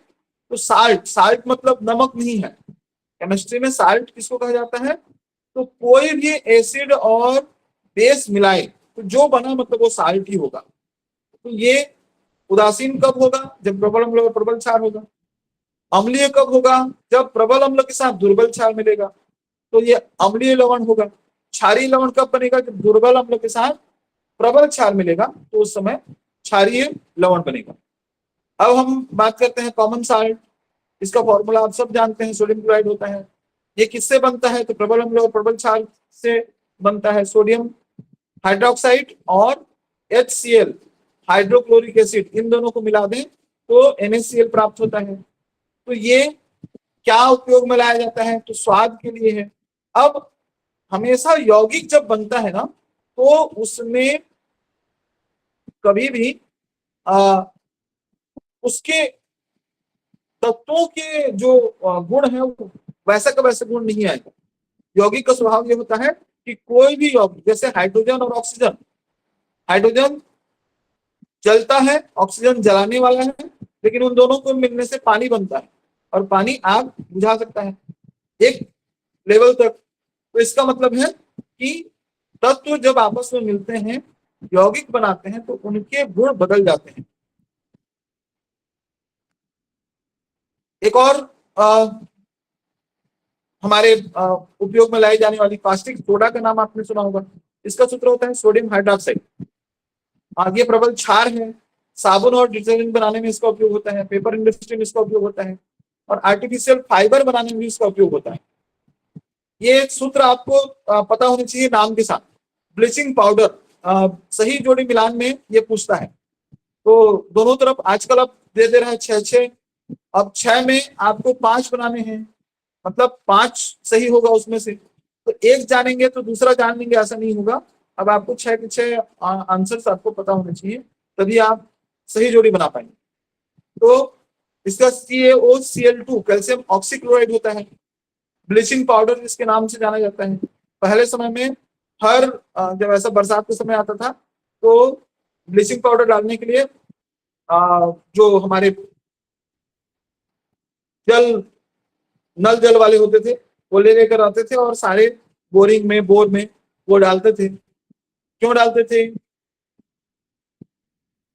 तो साल्ट, साल्ट मतलब नमक नहीं है, केमिस्ट्री में साल्ट किसको कहा जाता है, तो कोई भी एसिड और बेस मिलाए तो जो बना मतलब वो साल्ट ही होगा। तो ये उदासीन कब होगा, जब प्रबल अम्ल और प्रबल क्षार होगा। अम्लीय कब होगा, जब प्रबल अम्ल के साथ दुर्बल क्षार मिलेगा तो ये अम्लीय लवण होगा। क्षारीय लवण कब बनेगा, जब दुर्बल अम्ल के साथ प्रबल क्षार मिलेगा तो उस समय क्षारीय लवण बनेगा। अब हम बात करते हैं कॉमन साल्ट। इसका फॉर्मूला आप सब जानते हैं, सोडियम क्लोराइड होता है। ये किससे बनता है, तो प्रबल अम्ल और प्रबल क्षार से बनता है। सोडियम हाइड्रोक्साइड और HCl हाइड्रोक्लोरिक एसिड, इन दोनों को मिला दें तो NaCl प्राप्त होता है। तो ये क्या उपयोग में लाया जाता है, तो स्वाद के लिए है। अब हमेशा यौगिक जब बनता है ना तो उसमें कभी भी उसके तत्वों के जो गुण है वो वैसा का वैसा गुण नहीं आएगा। यौगिक का स्वभाव ये होता है कि कोई भी यौगिक, जैसे हाइड्रोजन और ऑक्सीजन, हाइड्रोजन जलता है, ऑक्सीजन जलाने वाला है, लेकिन उन दोनों को मिलने से पानी बनता है और पानी आग बुझा सकता है एक लेवल तक। तो इसका मतलब है कि तत्व जब आपस में मिलते हैं, यौगिक बनाते हैं, तो उनके गुण बदल जाते हैं। एक और हमारे उपयोग में लाई जाने वाली कास्टिक सोडा का नाम आपने सुना होगा। इसका सूत्र होता है सोडियम हाइड्रोक्साइड। आगे प्रबल क्षार है, साबुन और डिटर्जेंट बनाने में इसका उपयोग होता है, पेपर इंडस्ट्री में इसका उपयोग होता है और आर्टिफिशियल फाइबर बनाने में भी इसका उपयोग होता है। ये सूत्र आपको पता होना चाहिए नाम के साथ। ब्लीचिंग पाउडर सही जोड़ी मिलान में ये पूछता है। तो दोनों तरफ आजकल अब दे रहा है 6-6, अब 6 में आपको 5 बनाने हैं, मतलब 5 सही होगा उसमें से, तो एक जानेंगे तो दूसरा जान लेंगे ऐसा नहीं होगा। अब आपको 6 के 6 आंसर्स आपको पता होने चाहिए, तभी आप सही जोड़ी बना पाएंगे। तो इसका CaOCl2 कैल्शियम ऑक्सीक्लोराइड होता है। ब्लीचिंग पाउडर इसके नाम से जाना जाता है। पहले समय में हर जब ऐसा बरसात का समय आता था तो ब्लीचिंग पाउडर डालने के लिए जो हमारे नल जल वाले होते थे वो ले लेकर आते थे और सारे बोरिंग में, बोर में वो डालते थे। क्यों डालते थे,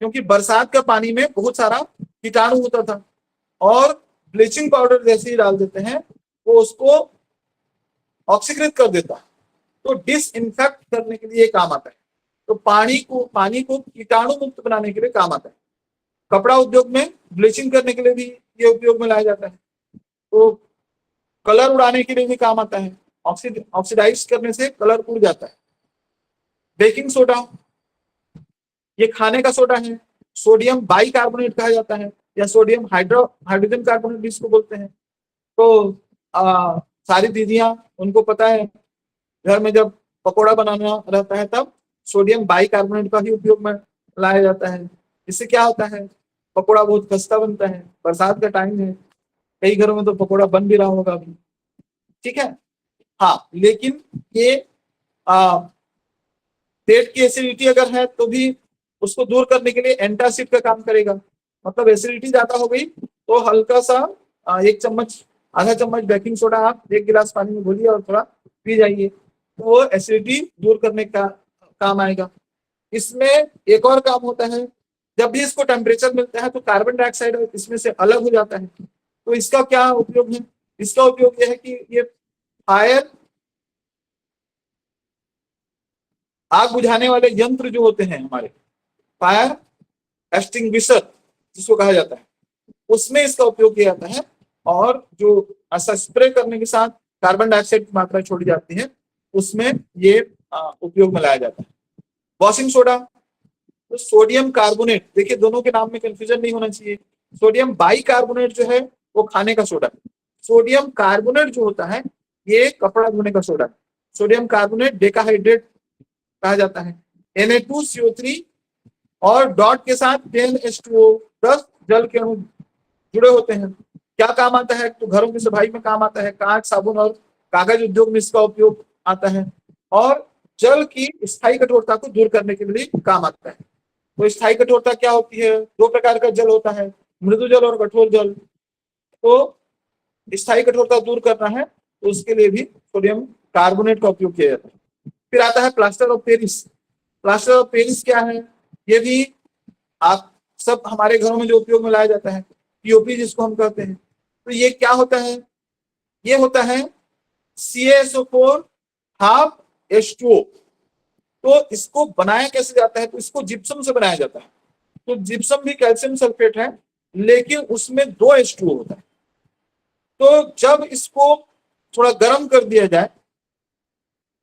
क्योंकि बरसात का पानी में बहुत सारा कीटाणु होता था और ब्लीचिंग पाउडर जैसे ही डाल देते हैं वो उसको ऑक्सीकृत कर देता है, तो डिसइंफेक्ट करने के लिए काम आता है। तो पानी को कीटाणु मुक्त बनाने के लिए काम आता है। कपड़ा उद्योग में ब्लीचिंग करने के लिए भी ये उपयोग में लाया जाता है। तो कलर उड़ाने के लिए भी काम आता है, ऑक्सीडाइज करने से कलर उड़ जाता है। बेकिंग सोडा ये खाने का सोडा है, सोडियम बाइकार्बोनेट कहा जाता है या सोडियम हाइड्रोजन कार्बोनेट भी इसको बोलते हैं। तो सारी दीदियां उनको पता है, घर में जब पकोड़ा बनाना रहता है तब सोडियम बाइकार्बोनेट का ही उपयोग में लाया जाता है। इससे क्या होता है, पकोड़ा बहुत खस्ता बनता है। बरसात का टाइम है, कई घरों में तो पकोड़ा बन भी रहा होगा अभी, ठीक है। हाँ, लेकिन ये पेट की एसिडिटी अगर है तो भी उसको दूर करने के लिए एंटासिड का काम करेगा। मतलब एसिडिटी ज्यादा हो गई तो हल्का सा 1 चम्मच, आधा चम्मच बेकिंग सोडा आप 1 गिलास पानी में घोलिए और थोड़ा पी जाइए, तो वो एसिडिटी दूर करने का काम आएगा। इसमें एक और काम होता है, जब भी इसको टेम्परेचर मिलता है तो कार्बन डाइऑक्साइड इसमें से अलग हो जाता है। तो इसका क्या उपयोग है? इसका उपयोग यह है कि ये फायर, आग बुझाने वाले यंत्र जो होते हैं हमारे, फायर एक्सटिंग्विशर जिसको कहा जाता है, उसमें इसका उपयोग किया जाता है। और जो ऐसा स्प्रे करने के साथ कार्बन डाइऑक्साइड की मात्रा छोड़ी जाती है, उसमें ये उपयोग में लाया जाता है। वॉशिंग सोडा, तो सोडियम कार्बोनेट, देखिए दोनों के नाम में कंफ्यूजन नहीं होना चाहिए। सोडियम बाई कार्बोनेट जो है वो खाने का सोडा है। सोडियम कार्बोनेट जो होता है ये कपड़ा धोने का सोडा है। सोडियम कार्बोनेट डेकाहाइड्रेट कहा जाता है। Na2CO3 और डॉट के साथ 10H2O, 10 जल के अणु जुड़े होते हैं। क्या काम आता है? तो घरों की सफाई में काम आता है, कांच, साबुन और कागज उद्योग में इसका उपयोग आता है, और जल की स्थायी कठोरता को दूर करने के लिए काम आता है। तो स्थायी कठोरता क्या होती है? 2 प्रकार का जल होता है, मृदु जल और कठोर जल। तो स्थायी कठोरता दूर करना है तो उसके लिए भी सोडियम कार्बोनेट का उपयोग किया जाता है। फिर आता है plaster of Paris. Plaster of Paris क्या है? ये भी आप सब हमारे घरों में जो उपयोग में लाया जाता है, पीओपी जिसको हम कहते हैं। तो ये क्या होता है? ये होता है CaSO4 हाफ H2O। तो इसको बनाया कैसे जाता है? तो इसको जिप्सम से बनाया जाता है। तो जिप्सम भी कैल्शियम सल्फेट है, लेकिन उसमें 2H2O होता है। तो जब इसको थोड़ा गर्म कर दिया जाए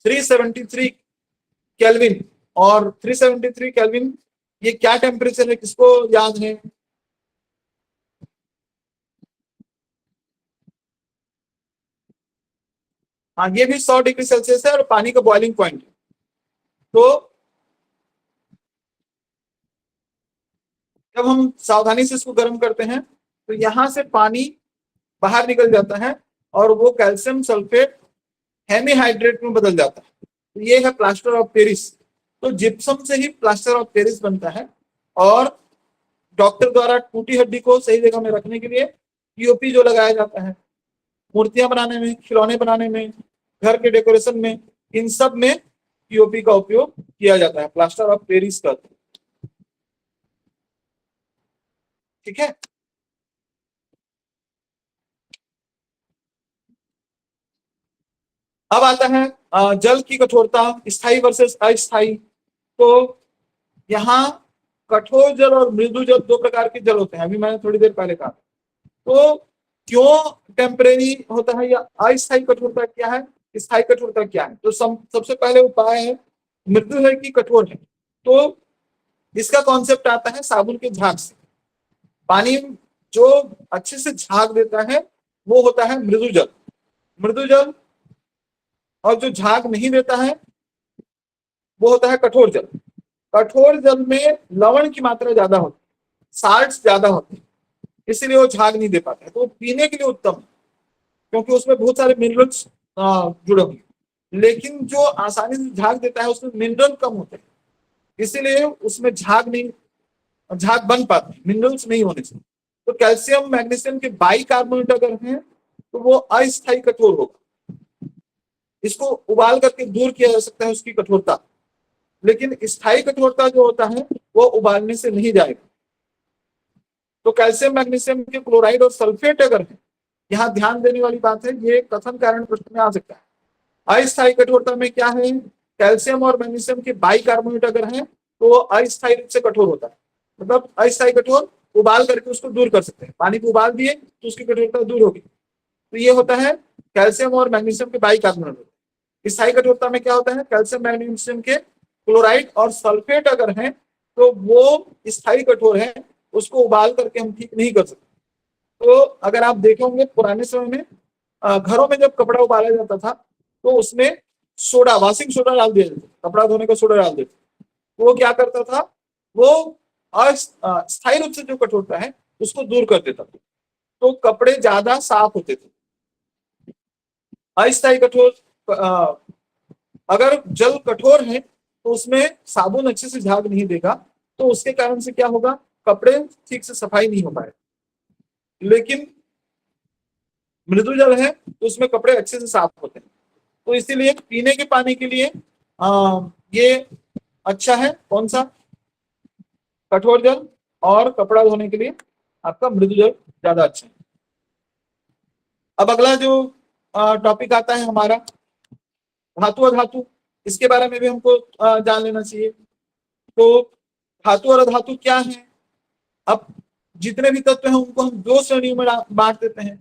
373 केल्विन, और 373 केल्विन ये क्या टेम्परेचर है, किसको याद है? हाँ, ये भी 100 डिग्री सेल्सियस है और पानी का बॉइलिंग पॉइंट है। तो जब हम सावधानी से इसको गर्म करते हैं तो यहां से पानी बाहर निकल जाता है और वो कैल्शियम सल्फेट हेमीहाइड्रेट में बदल जाता है। तो ये है प्लास्टर ऑफ पेरिस। तो जिप्सम से ही प्लास्टर ऑफ पेरिस बनता है, और डॉक्टर द्वारा टूटी हड्डी को सही जगह में रखने के लिए पीओपी जो लगाया जाता है, मूर्तियां बनाने में, खिलौने बनाने में, घर के डेकोरेशन में, इन सब में पीओपी का उपयोग किया जाता है, प्लास्टर ऑफ पेरिस का। ठीक है। अब आता है जल की कठोरता, स्थायी वर्सेस अस्थायी। तो यहाँ कठोर जल और मृदु जल 2 प्रकार के जल होते हैं, अभी मैंने थोड़ी देर पहले कहा। तो क्यों टेम्परेरी होता है या अस्थायी कठोरता क्या है, स्थायी कठोरता क्या है? तो सबसे पहले उपाय है, मृदु है कि कठोर है। तो इसका कॉन्सेप्ट आता है साबुन के झाग से। पानी जो अच्छे से झाग देता है वो होता है मृदु जल। मृदु जल और जो झाग नहीं देता है वो होता है कठोर जल। कठोर जल में लवण की मात्रा ज्यादा होती है, साल्ट ज्यादा होते हैं, इसीलिए वो झाग नहीं दे पाता है। तो पीने के लिए उत्तम है क्योंकि उसमें बहुत सारे मिनरल्स जुड़े हुए हैं। लेकिन जो आसानी से झाग देता है उसमें मिनरल कम होते हैं, इसीलिए उसमें झाग बन पाते हैं, मिनरल्स नहीं होने से। तो कैल्शियम मैग्नीशियम के बाई कार्बोनेट अगर हैं तो वो अस्थायी कठोर होगा। इसको उबाल करके दूर किया जा सकता है उसकी कठोरता, लेकिन स्थायी कठोरता जो होता है वो उबालने से नहीं जाएगा। तो कैल्शियम मैग्नीशियम के क्लोराइड और सल्फेट अगर है, यहाँ ध्यान देने वाली बात है, ये कथन कारण प्रश्न में आ सकता है। अस्थायी कठोरता में क्या है? कैल्शियम और मैग्नीशियम के बाई कार्बोनेट अगर है तो वो अस्थायी रूप से कठोर होता है। मतलब अस्थायी कठोर, उबाल करके उसको दूर कर सकते हैं, पानी को उबाल दिए तो उसकी कठोरता दूर होगी। तो ये होता है कैल्शियम और मैग्नीशियम के बाई कार्बोनेट। स्थायी कठोरता में क्या होता है? कैल्शियम मैग्नीशियम के क्लोराइड और सल्फेट अगर है तो वो स्थायी कठोर है, उसको उबाल करके हम ठीक नहीं कर सकते। तो अगर आप देखेंगे पुराने समय में घरों में जब कपड़ा उबाला जाता था तो उसमें सोडा, वॉशिंग सोडा डाल दिया जाता, कपड़ा धोने का सोडा डाल देते। तो वो क्या करता था? वो अस्थायी रूप से जो कठोरता है उसको दूर कर देता था, तो कपड़े ज्यादा साफ होते थे। अस्थायी कठोर अगर जल कठोर है तो उसमें साबुन अच्छे से झाग नहीं देगा, तो उसके कारण से क्या होगा, कपड़े ठीक से सफाई नहीं हो पाए। लेकिन मृदु जल है तो उसमें कपड़े अच्छे से साफ होते हैं। तो इसीलिए पीने के पानी के लिए ये अच्छा है कौन सा, कठोर जल, और कपड़ा धोने के लिए आपका मृदु जल ज्यादा अच्छा है। अब अगला जो टॉपिक आता है हमारा धातु और धातु, इसके बारे में भी हमको जान लेना चाहिए। तो धातु और अधातु क्या है? अब जितने भी तत्व हैं उनको हम दो श्रेणियों में बांट देते हैं,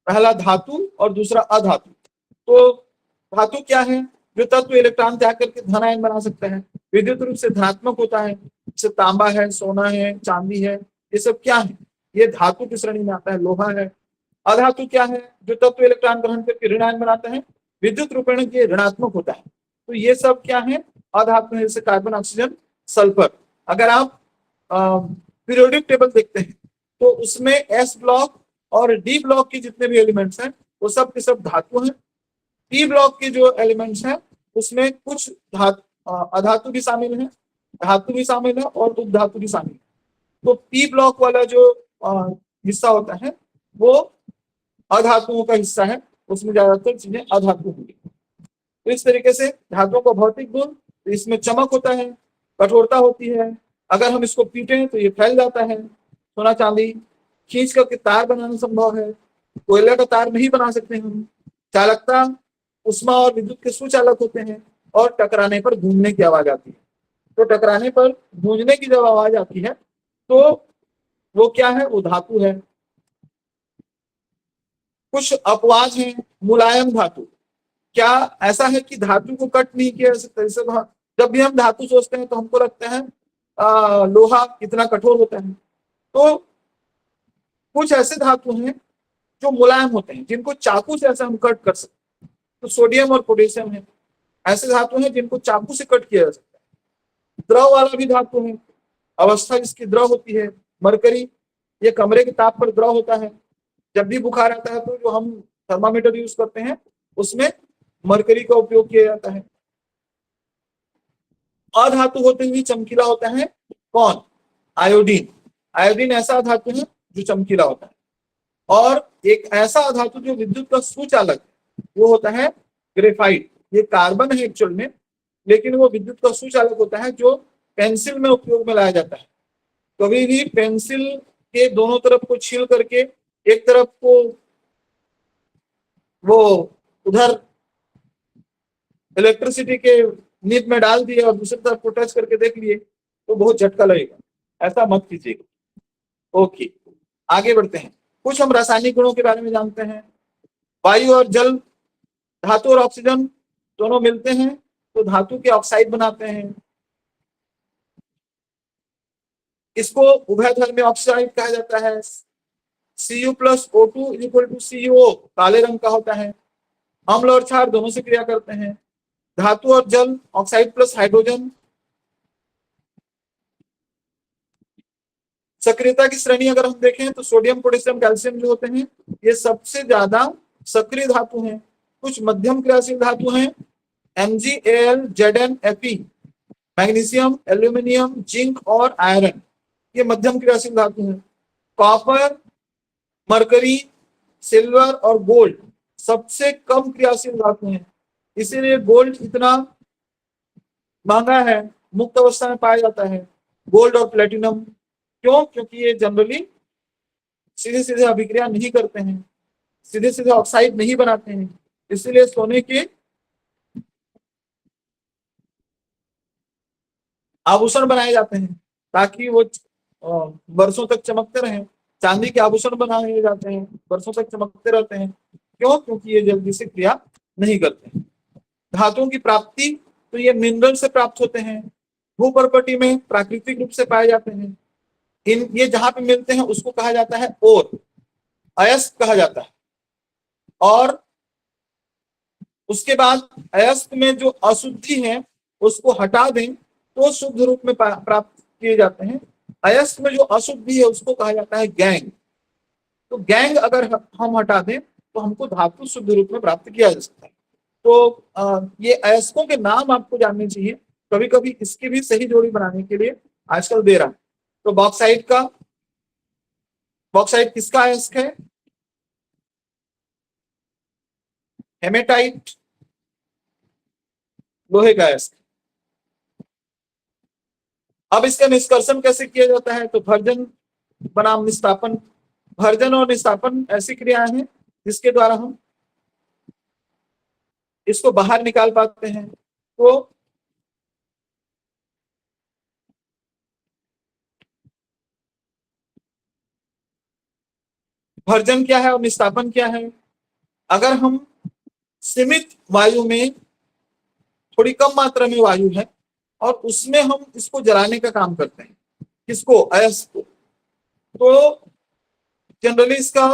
पहला धातु और दूसरा अधातु। तो धातु क्या है? जो तत्व इलेक्ट्रॉन त्याग करके धन आयन बना सकते हैं, विद्युत रूप से धनात्मक होता है, जैसे तांबा है, सोना है, चांदी है, ये सब क्या है, ये धातु की श्रेणी में आता है, लोहा है। अधातु क्या है? जो तत्व इलेक्ट्रॉन ग्रहण करके ऋण आयन बनाते हैं, विद्युत रूपेण ये ऋणात्मक होता है। तो ये सब क्या है, अधातु है, जैसे कार्बन, ऑक्सीजन, सल्फर। अगर आप पीरियोडिक टेबल देखते हैं तो उसमें एस ब्लॉक और डी ब्लॉक के जितने भी एलिमेंट्स हैं वो सब के सब धातु हैं। पी ब्लॉक के जो एलिमेंट्स हैं उसमें कुछ अधातु भी शामिल है, धातु भी शामिल है और उपधातु भी शामिल है। तो पी ब्लॉक वाला जो हिस्सा होता है वो अधातुओं का हिस्सा है, उसमें ज्यादातर चीजें अधातु होंगी। तो इस तरीके से धातुओं का भौतिक गुण, तो इसमें चमक होता है, कठोरता होती है, अगर हम इसको पीटें तो ये फैल जाता है। सोना चांदी खींच करके तार बनाना संभव है, कोयले का तार नहीं बना सकते हम। चालकता उष्मा और विद्युत के सुचालक होते हैं, और टकराने पर गूंजने की आवाज आती है। तो टकराने पर गूंजने की जब आवाज आती है तो वो क्या है, वो धातु है। कुछ अपवाद हैं, मुलायम धातु। क्या ऐसा है कि धातु को कट नहीं किया जा सकता? जैसे जब भी हम धातु सोचते हैं तो हमको लगता है लोहा कितना कठोर होता है। तो कुछ ऐसे धातु हैं जो मुलायम होते हैं, जिनको चाकू से ऐसा हम कट कर सकते हैं। तो सोडियम और पोटेशियम है, ऐसे धातु हैं जिनको चाकू से कट किया जा सकता है। द्रव वाला भी धातु है, अवस्था जिसकी द्रव होती है। मरकरी, ये कमरे के ताप पर द्रव होता है। जब भी बुखार आता है तो जो हम थर्मामीटर यूज करते हैं उसमें मरकरी का उपयोग किया जाता है। अधातु होते हुए चमकीला होता है कौन? आयोडीन। आयोडीन ऐसा धातु है जो चमकीला होता है। और एक ऐसा धातु जो विद्युत का सुचालक है वो होता है ग्रेफाइट। ये कार्बन है एक्चुअल में, लेकिन वो विद्युत का सुचालक होता है, जो पेंसिल में उपयोग में लाया जाता है। कभी भी पेंसिल के दोनों तरफ को छील करके एक तरफ को वो उधर इलेक्ट्रिसिटी के नीब में डाल दिए और दूसरी तरफ को टच करके देख लिए तो बहुत झटका लगेगा, ऐसा मत कीजिएगा। ओके, आगे बढ़ते हैं। कुछ हम रासायनिक गुणों के बारे में जानते हैं। वायु और जल, धातु और ऑक्सीजन दोनों मिलते हैं तो धातु के ऑक्साइड बनाते हैं। इसको उभयधर्मी ऑक्साइड कहा जाता है। Cu plus O2 equal to CO, काले रंग का होता है। अम्ल और क्षार दोनों से क्रिया करते हैं। धातु और जल, ऑक्साइड प्लस हाइड्रोजन। सक्रियता की श्रेणी अगर हम देखें तो सोडियम, पोटेशियम, कैल्शियम जो होते हैं ये सबसे ज्यादा सक्रिय धातु हैं। कुछ मध्यम क्रियाशील धातु हैं, MgAl, Zn, Fe। Magnesium, aluminium, zinc और आयरन, ये मध्यम क्रियाशील धातु हैं। कॉपर, मरकरी, सिल्वर और गोल्ड सबसे कम क्रियाशील धातु हैं। इसीलिए गोल्ड इतना महंगा है, मुक्त अवस्था में पाया जाता है, गोल्ड और प्लेटिनम। क्यों? क्योंकि ये जनरली सीधे सीधे अभिक्रिया नहीं करते हैं, सीधे सीधे ऑक्साइड नहीं बनाते हैं। इसलिए सोने के आभूषण बनाए जाते हैं ताकि वो वर्षों तक चमकते रहें। चांदी के आभूषण बनाए जाते हैं, वर्षों तक चमकते रहते हैं। क्यों? क्योंकि ये जल्दी से क्रिया नहीं करते हैं। धातुओं की प्राप्ति, तो ये मिनरल से प्राप्त होते हैं, भूपर्पटी में प्राकृतिक रूप से पाए जाते हैं। ये जहां पे मिलते हैं उसको कहा जाता है ओर, अयस्क कहा जाता है। और उसके बाद अयस्क में जो अशुद्धि है उसको हटा दें तो शुद्ध रूप में प्राप्त किए जाते हैं। अयस्क में जो अशुद्धि है उसको कहा जाता है गैंग। तो गैंग अगर हम हटा दें तो हमको धातु शुद्ध रूप में प्राप्त किया जा सकता है। तो ये अयस्कों के नाम आपको जानने चाहिए, कभी कभी इसकी भी सही जोड़ी बनाने के लिए आजकल दे रहा है। तो बॉक्साइट किसका अयस्क है? हेमेटाइट लोहे का अयस्क। अब इसका निष्कर्षण कैसे किया जाता है? तो भर्जन बनाम निस्तापन। भर्जन और निस्तापन ऐसी क्रियाएं हैं जिसके द्वारा हम इसको बाहर निकाल पाते हैं। तो भर्जन क्या है और निस्तापन क्या है? अगर हम सीमित वायु में, थोड़ी कम मात्रा में वायु है और उसमें हम इसको जलाने का काम करते हैं, किसको? अयस्क को। तो जनरली इसका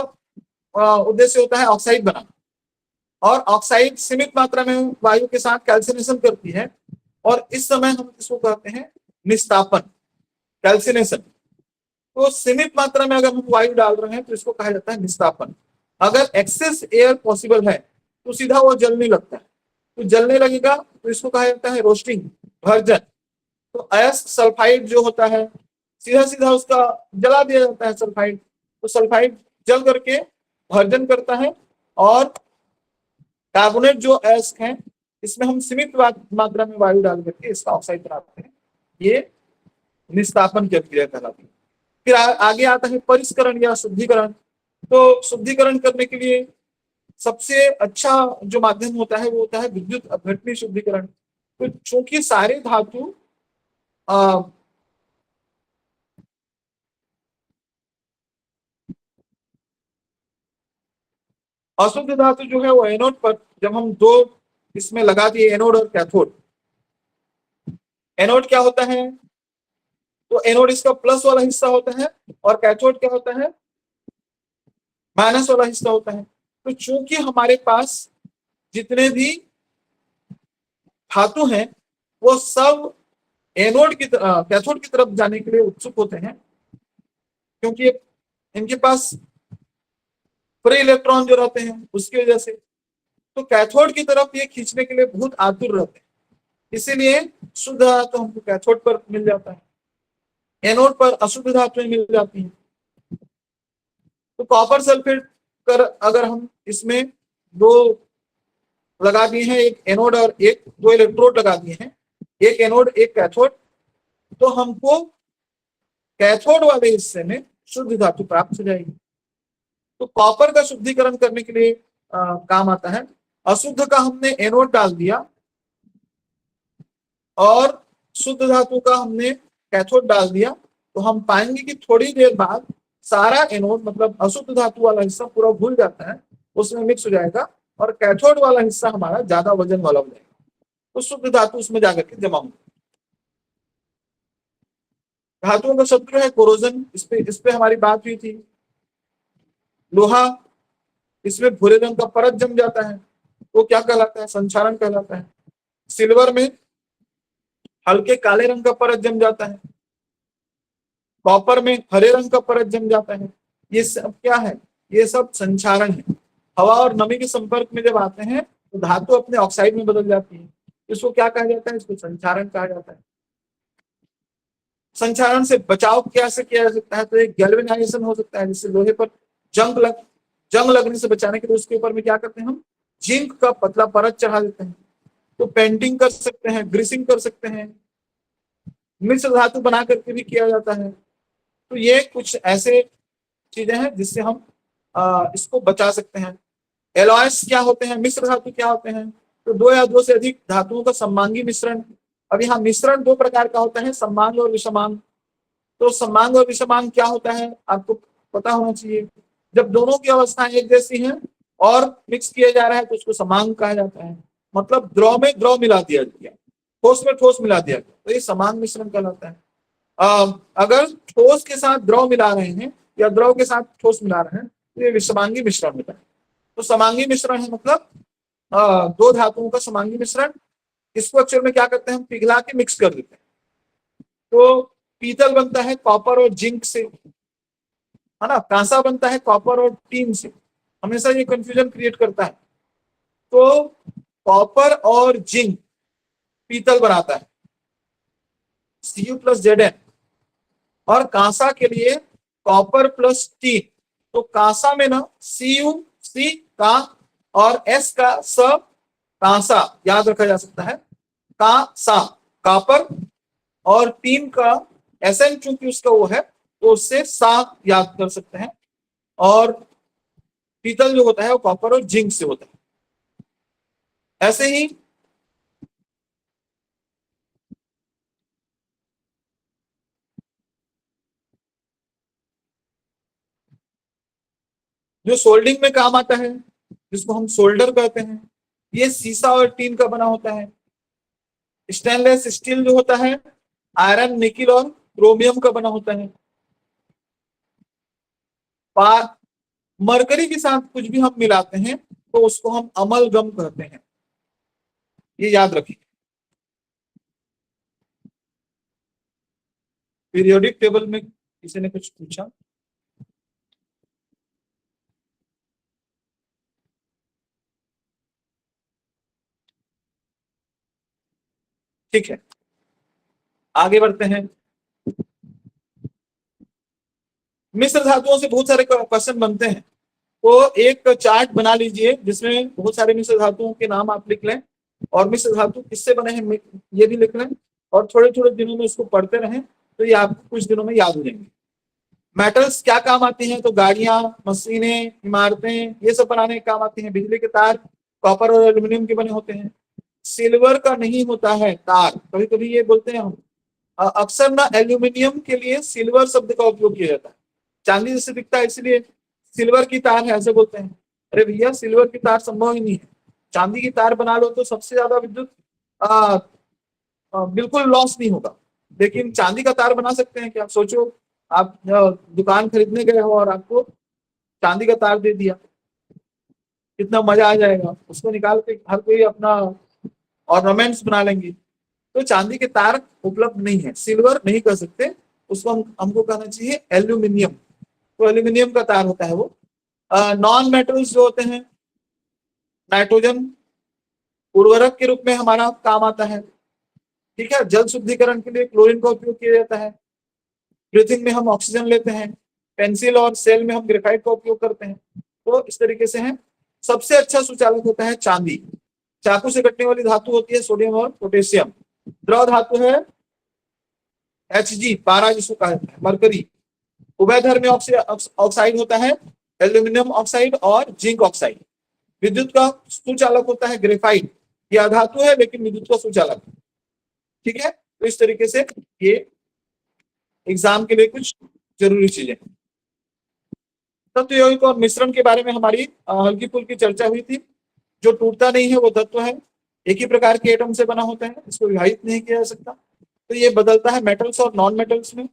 उद्देश्य होता है ऑक्साइड बनाना, और ऑक्साइड सीमित मात्रा में वायु के साथ कैल्सिनेशन करती है, और इस समय हम इसको कहते हैं निस्तापन, कैल्सिनेशन। तो सीमित मात्रा में अगर हम वायु डाल रहे हैं तो इसको कहा जाता है निस्तापन। अगर एक्सेस एयर पॉसिबल है तो सीधा वो जलने लगता है, तो जलने लगेगा तो इसको कहा जाता है रोस्टिंग, भर्जन। तो अयस्क सल्फाइड जो होता है, सीधा सीधा उसका जला दिया जाता है सल्फाइड, तो सल्फाइड जल करके भर्जन करता है। और कार्बोनेट जो अयस्क है, इसमें हम सीमित मात्रा में वायु डाल करके इसका ऑक्साइड बनाते हैं, ये निस्तापन की अभिक्रिया कहलाती है। फिर आगे आता है परिष्करण या शुद्धिकरण। तो शुद्धिकरण करने के लिए सबसे अच्छा जो माध्यम होता है वो होता है विद्युत अपघटनी शुद्धिकरण। तो चूंकि सारे धातु अशुद्ध धातु जो है वो एनोड पर, जब हम दो इसमें लगा दिए, एनोड और कैथोड। एनोड क्या होता है? तो एनोड इसका प्लस वाला हिस्सा होता है, और कैथोड क्या होता है? माइनस वाला हिस्सा होता है। तो चूंकि हमारे पास जितने भी धातु हैं वो सब एनोड की कैथोड की तरफ जाने के लिए उत्सुक होते हैं, क्योंकि इनके पास फ्री इलेक्ट्रॉन जो रहते हैं उसकी वजह से। तो कैथोड की तरफ ये खींचने के लिए बहुत आतुर रहते हैं, इसीलिए शुद्ध धातु हमको कैथोड पर मिल जाता है, एनोड पर अशुद्ध धातुएं मिल जाती हैं। तो कॉपर सल्फेट कर अगर हम इसमें दो लगा दिए हैं, एक एनोड और एक, दो इलेक्ट्रोड लगा दिए हैं, एक एनोड एक कैथोड, तो हमको कैथोड वाले हिस्से में शुद्ध धातु प्राप्त हो जाएगी। तो कॉपर का शुद्धिकरण करने के लिए काम आता है। अशुद्ध का हमने एनोड डाल दिया और शुद्ध धातु का हमने कैथोड डाल दिया, तो हम पाएंगे कि थोड़ी देर बाद सारा एनोड, मतलब अशुद्ध धातु वाला हिस्सा पूरा घुल जाता है, उसमें मिक्स हो जाएगा, और कैथोड वाला हिस्सा हमारा ज्यादा वजन वाला हो जाएगा, तो शुद्ध धातु उसमें जाकर के जमा होगी। धातुओं का शत्रु है कोरोजन, इस पे हमारी बात हुई थी। लोहा, इसमें भूरे रंग का परत जम जाता है, वो क्या कहलाता है? संक्षारण कहलाता है। सिल्वर में हल्के काले रंग का परत जम जाता है, कॉपर में हरे रंग का परत जम जाता है। ये सब क्या है? ये सब संक्षारण है। हवा और नमी के संपर्क में जब आते हैं तो धातु अपने ऑक्साइड में बदल जाती है, इसको क्या कहा जाता है? इसको संक्षारण कहा जाता है। संक्षारण से बचाव कैसे किया जा सकता है? तो एक गैल्वेनाइजेशन हो सकता है, जिससे लोहे पर जंग लगने से बचाने के लिए उसके ऊपर में क्या करते हैं हम? जिंक का पतला परत चढ़ा देते हैं। तो पेंटिंग कर सकते हैं, ग्रीसिंग कर सकते हैं, मिश्र धातु बना करके भी किया जाता है। तो ये कुछ ऐसे चीजें हैं जिससे हम इसको बचा सकते हैं। एलॉयस क्या होते हैं? मिश्र धातु क्या होते हैं? तो दो या दो से अधिक धातुओं का सम्मांगी मिश्रण। अब यहाँ मिश्रण दो प्रकार का होता है, सम्मांग और विषमांग। तो सम्मांग और विषमांग क्या होता है आपको पता होना चाहिए। जब दोनों की अवस्थाएं एक जैसी हैं और मिक्स किया जा रहा है तो उसको समांग कहा जाता है। मतलब द्रव में द्रव मिला दिया गया, ठोस में ठोस मिला दिया गया, तो ये समांग मिश्रण कहलाता है। अगर ठोस के साथ द्रव मिला रहे हैं या द्रव के साथ ठोस मिला रहे हैं तो ये विषमांगी मिश्रण होता है। तो समांगी मिश्रण है मतलब दो धातुओं का समांगी मिश्रण। इसको अक्षर में क्या करते हैं? हम पिघला के मिक्स कर देते हैं। तो पीतल बनता है कॉपर और जिंक से, है ना। कांसा बनता है कॉपर और टीन से। हमेशा ये कंफ्यूजन क्रिएट करता है। तो कॉपर और जिंक पीतल बनाता है, Cu प्लस Zn। और कांसा के लिए कॉपर प्लस टी। तो कांसा में ना Cu सी का और S का स कांसा याद रखा जा सकता है, कांसा कॉपर, और टीन का Sn चूंकि उसका वो है तो उससे सा याद कर सकते हैं। और पीतल जो होता है वो कॉपर और जिंक से होता है। ऐसे ही जो सोल्डिंग में काम आता है, जिसको हम सोल्डर कहते हैं, ये सीसा और टीन का बना होता है। स्टेनलेस स्टील जो होता है आयरन, निकिल और क्रोमियम का बना होता है। मरकरी के साथ कुछ भी हम मिलाते हैं तो उसको हम अमलगम कहते हैं, ये याद रखिए। पीरियोडिक टेबल में किसी ने कुछ पूछा? ठीक है, आगे बढ़ते हैं। मिश्र धातुओं से बहुत सारे क्वेश्चन बनते हैं, तो एक चार्ट बना लीजिए जिसमें बहुत सारे मिश्र धातुओं के नाम आप लिख लें, और मिश्र धातु किससे बने हैं ये भी लिख लें, और थोड़े थोड़े दिनों में इसको पढ़ते रहें तो ये आपको कुछ दिनों में याद हो जाएंगे। मेटल्स क्या काम आती हैं? तो गाड़ियां, मशीनें, इमारतें, ये सब बनाने के काम आती हैं। बिजली के तार कॉपर और एल्यूमिनियम के बने होते हैं। सिल्वर का नहीं होता है तार, कभी कभी ये बोलते हैं हम, अक्सर ना एल्यूमिनियम के लिए सिल्वर शब्द का उपयोग किया जाता है। चांदी जैसे दिखता है इसलिए सिल्वर की तार है ऐसे बोलते हैं। अरे भैया, सिल्वर की तार संभव ही नहीं है। चांदी की तार बना लो तो सबसे ज्यादा विद्युत बिल्कुल लॉस नहीं होगा, लेकिन चांदी का तार बना सकते हैं क्या? आप सोचो, आप दुकान खरीदने गए हो और आपको चांदी का तार दे दिया, कितना मजा आ जाएगा। उसको निकाल के हर कोई अपना ऑर्नामेंट्स बना लेंगे। तो चांदी के तार उपलब्ध नहीं है, सिल्वर नहीं कर सकते, उसको हमको कहना चाहिए एल्यूमिनियम। तो एल्यूमिनियम का तार होता है वो। नॉन मेटल्स जो होते हैं, नाइट्रोजन उर्वरक के रूप में हमारा काम आता है। ठीक है, जल शुद्धिकरण के लिए क्लोरीन का उपयोग किया जाता है। ब्रीथिंग में हम ऑक्सीजन लेते हैं। पेंसिल और सेल में हम ग्रेफाइट का उपयोग करते हैं। तो इस तरीके से है। सबसे अच्छा सुचालक होता है चांदी। चाकू से कटने वाली धातु होती है सोडियम और पोटेशियम। द्रव धातु है Hg, पारा जिसको कहा जाता है, मरकरी। उभयधर्मी ऑक्साइड होता है एल्यूमिनियम ऑक्साइड और जिंक ऑक्साइड। विद्युत का सुचालक होता है ग्रेफाइट। यह धातु है लेकिन विद्युत का सुचालक। ठीक है, तो इस तरीके से ये एग्जाम के लिए कुछ जरूरी चीजें। तत्व यौगिक और मिश्रण के बारे में हमारी हल्की फुल्की चर्चा हुई थी। जो टूटता नहीं है वो तत्व है, एक ही प्रकार के एटम से बना होता है, इसको विभाजित नहीं किया जा सकता। तो ये बदलता है मेटल्स और नॉन मेटल्स में।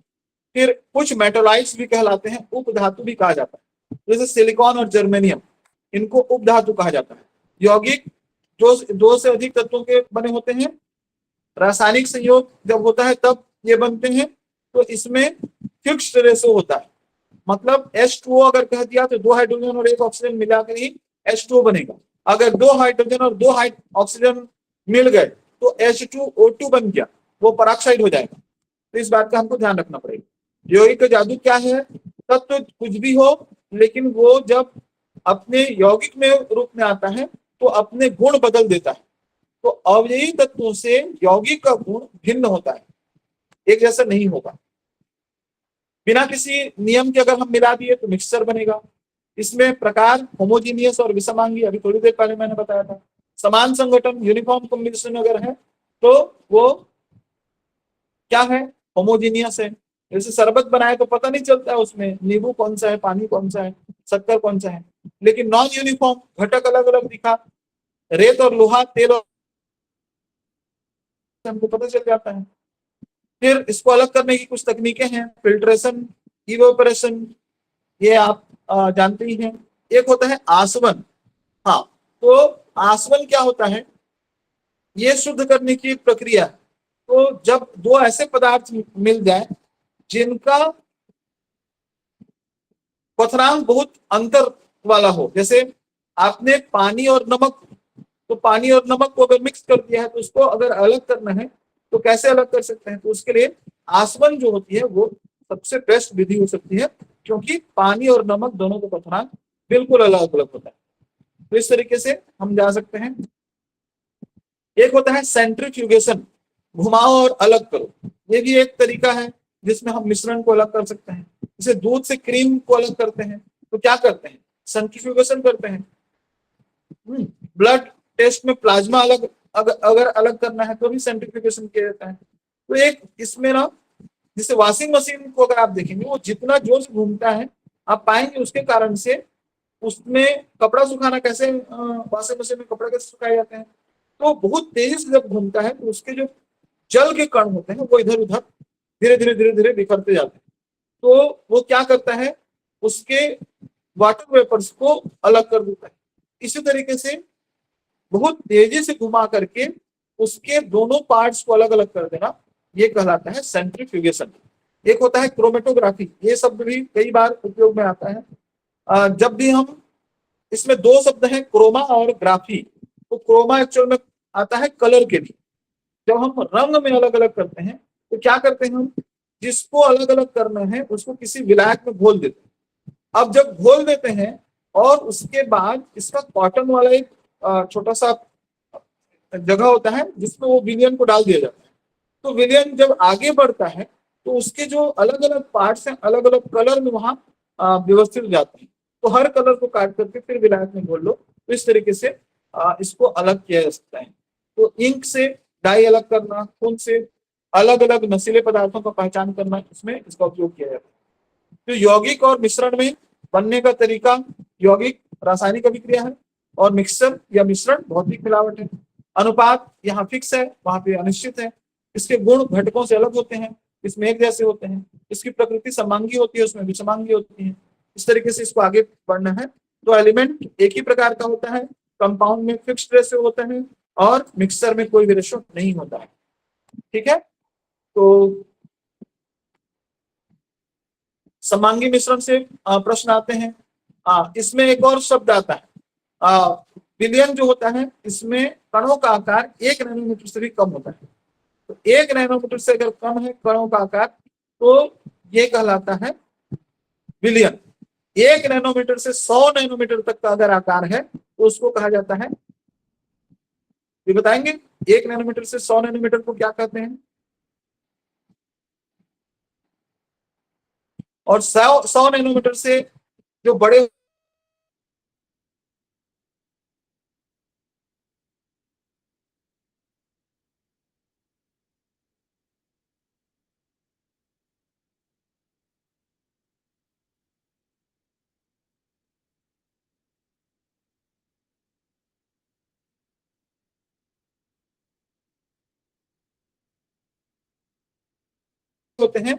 फिर कुछ मेटोलाइट्स भी कहलाते हैं, उप धातु भी कहा जाता है, जैसे सिलिकॉन और जर्मेनियम, इनको उप धातु कहा जाता है। यौगिक जो दो से अधिक तत्वों के बने होते हैं, रासायनिक संयोग जब होता है तब ये बनते हैं। तो इसमें फिक्स्ड रेशो होता है, मतलब H2O अगर कह दिया तो 2 हाइड्रोजन और 1 ऑक्सीजन मिलाकर ही H2O बनेगा। अगर 2 हाइड्रोजन और 2 ऑक्सीजन मिल गए तो H2O2 बन गया, वो पराक्साइड हो जाएगा। तो इस बात का हमको ध्यान रखना पड़ेगा। यौगिक का जादू क्या है? तत्व कुछ भी हो, लेकिन वो जब अपने यौगिक में रूप में आता है तो अपने गुण बदल देता है। तो अवयवी तत्वों से यौगिक का गुण भिन्न होता है, एक जैसा नहीं होगा। बिना किसी नियम के अगर हम मिला दिए तो मिक्सचर बनेगा। इसमें प्रकार होमोजीनियस और विषमांगी, अभी थोड़ी देर पहले मैंने बताया था। समान संगठन, यूनिफॉर्म कॉम्बिनेशन अगर है तो वो क्या है? होमोजीनियस है। जैसे शरबत बनाए तो पता नहीं चलता है उसमें नींबू कौन सा है, पानी कौन सा है, शक्कर कौन सा है। लेकिन नॉन यूनिफॉर्म, घटक अलग अलग दिखा, रेत और लोहा, तेल और हमको पता चल जाता है। फिर इसको अलग करने की कुछ तकनीकें हैं, फिल्ट्रेशन, इवेपोरेशन, ये आप जानते ही हैं। एक होता है आसवन। हाँ, तो आसवन क्या होता है? ये शुद्ध करने की एक प्रक्रिया है। तो जब दो ऐसे पदार्थ मिल जाए जिनका क्वथनांक बहुत अंतर वाला हो, जैसे आपने पानी और नमक तो पानी और नमक को अगर मिक्स कर दिया है तो उसको अगर अलग करना है तो कैसे अलग कर सकते हैं? तो उसके लिए आसवन जो होती है वो सबसे बेस्ट विधि हो सकती है, क्योंकि पानी और नमक दोनों का क्वथनांक बिल्कुल अलग अलग होता है। तो इस तरीके से हम जा सकते हैं। एक होता है सेंट्रीफ्यूगेशन, घुमाओ और अलग करो। ये भी एक तरीका है जिसमें हम मिश्रण को अलग कर सकते हैं। जैसे दूध से क्रीम को अलग करते हैं तो क्या करते हैं? सेंट्रीफ्यूगेशन करते हैं। ब्लड टेस्ट में प्लाज्मा अलग अगर अलग करना है तो भी सेंट्रीफ्यूगेशन किया जाता है। तो एक इसमें ना, जैसे वॉशिंग मशीन को अगर आप देखेंगे वो जितना जोर से घूमता है आप पाएंगे उसके कारण से उसमें कपड़ा सुखाना कैसे, वॉशिंग मशीन में कपड़ा कैसे सुखाए जाते हैं, तो बहुत तेजी से जब घूमता है तो उसके जो जल के कण होते हैं वो इधर उधर धीरे धीरे बिखरते जाते हैं। तो वो क्या करता है, उसके वाटर वेपर्स को अलग कर देता है। इसी तरीके से बहुत तेजी से घुमा करके उसके दोनों पार्ट्स को अलग अलग कर देना, ये कहलाता है सेंट्रीफ्यूगेशन। एक होता है क्रोमेटोग्राफी, ये शब्द भी कई बार उपयोग में आता है। जब भी हम, इसमें दो शब्द हैं, क्रोमा और ग्राफी। तो क्रोमा एक्चुअल में आता है कलर के लिए। जब हम रंग में अलग अलग करते हैं तो क्या करते हैं हम, जिसको अलग अलग करना है उसको किसी विलायक में घोल देते हैं। अब जब घोल देते हैं और उसके बाद इसका कॉटन वाला एक छोटा सा जगह होता है जिसमें वो विलियन को डाल दिया जाता है। तो विलियन जब आगे बढ़ता है तो उसके जो अलग अलग पार्ट्स हैं अलग अलग कलर में वहां व्यवस्थित हो जाते हैं। तो हर कलर को काट करके फिर विलायक में घोल लो, तो इस तरीके से इसको अलग किया जा सकता है। तो इंक से डाई अलग करना, खून से अलग अलग नशीले पदार्थों का पहचान करना, इसमें इसका उपयोग किया जाता है। तो यौगिक और मिश्रण में बनने का तरीका, यौगिक रासायनिक अभिक्रिया है और मिक्सर या मिश्रण भौतिक मिलावट है। अनुपात यहाँ फिक्स है, वहां पे अनिश्चित है। इसके गुण घटकों से अलग होते हैं, इसमें एक जैसे होते हैं। इसकी प्रकृति समांगी होती है, उसमें विषमांगी होती है। इस तरीके से इसको आगे बढ़ना है। तो एलिमेंट एक ही प्रकार का होता है, कंपाउंड में फिक्स्ड रेशियो होता है और मिक्सर में कोई भी रेशियो नहीं होता है। ठीक है, तो समांगी मिश्रण से प्रश्न आते हैं। इसमें एक और शब्द आता है विलियन जो होता है, इसमें कणों का आकार 1 नैनोमीटर से भी कम होता है। तो 1 नैनोमीटर से अगर कम है कणों का आकार तो ये कहलाता है विलियन। 1 नैनोमीटर से 100 नैनोमीटर तक का अगर आकार है तो उसको कहा जाता है, ये बताएंगे 1 नैनोमीटर से 100 नैनोमीटर को क्या कहते हैं? और 100 नैनोमीटर से जो बड़े होते हैं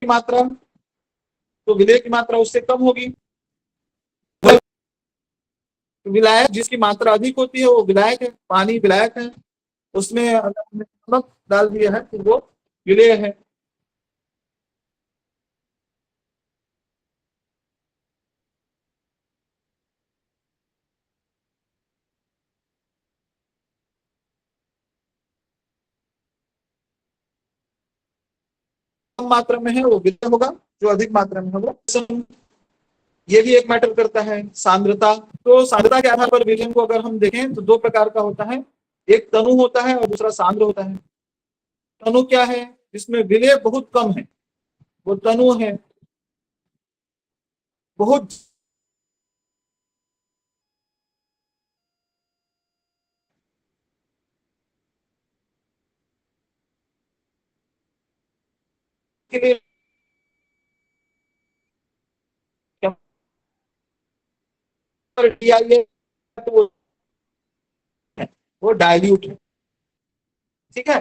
की मात्रा, तो विलेय की मात्रा उससे कम होगी। विलायक जिसकी मात्रा अधिक होती है वो विलायक है, पानी विलायक है। उसमें अगर हमने नमक डाल दिया है तो वो विलेय है। कम मात्रा में है वो विलेय होगा, जो अधिक मात्रा में होगा। ये भी एक मैटर करता है, सांद्रता। तो सांद्रता के आधार पर विलयन को अगर हम देखें तो दो प्रकार का होता है, एक तनु होता है और दूसरा सांद्र होता है। तनु क्या है? जिसमें विलय बहुत कम है, वो तनु है। बहुत के लिए तो वो डाइल्यूट है। ठीक है,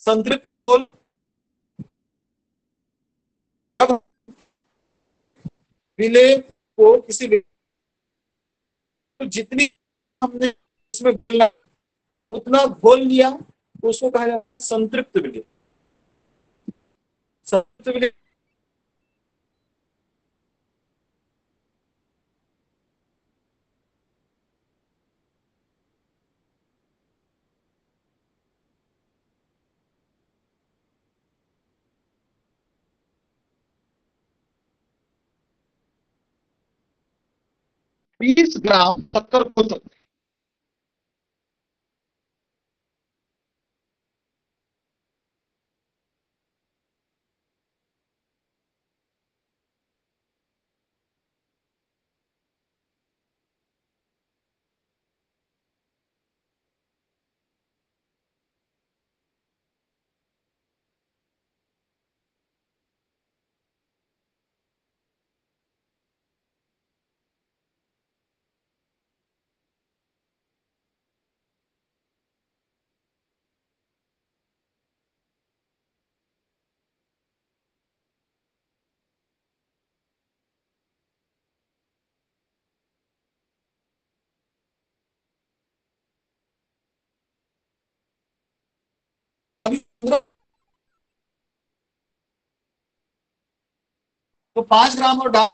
संतृप्त घोल जब विलय को किसी तो जितनी हमने इसमें घोलना उतना घोल लिया तो उसको कहा जाता है संतृप्त विलय। संतृप्त विलय 20 ग्राम शक्कर घोल सकते हैं। तो 5 ग्राम और डाल।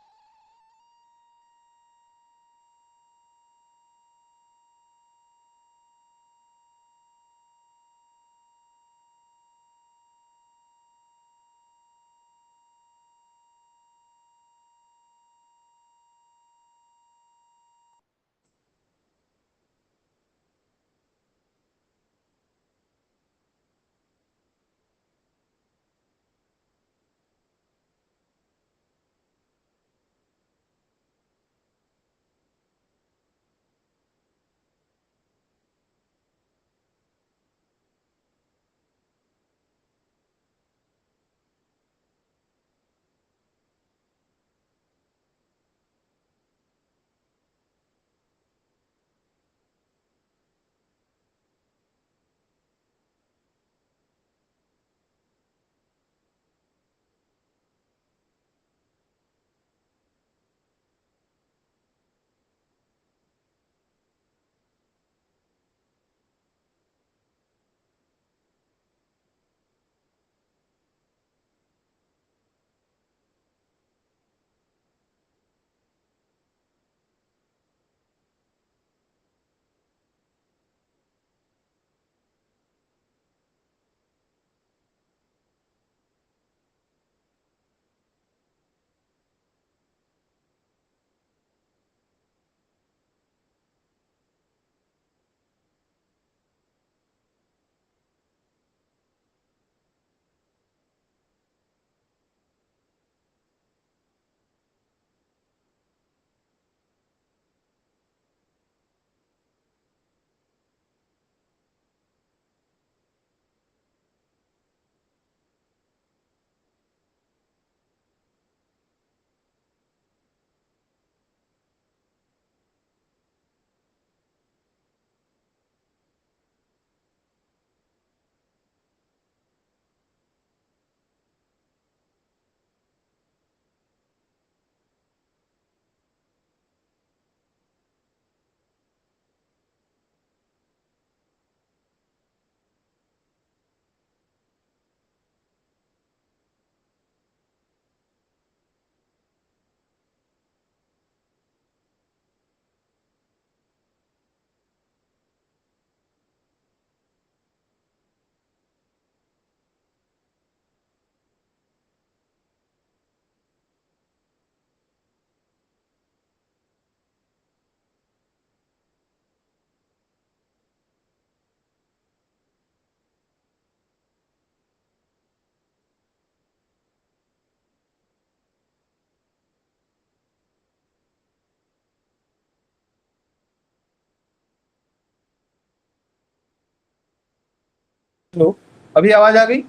लो, अभी आवाज आ गई?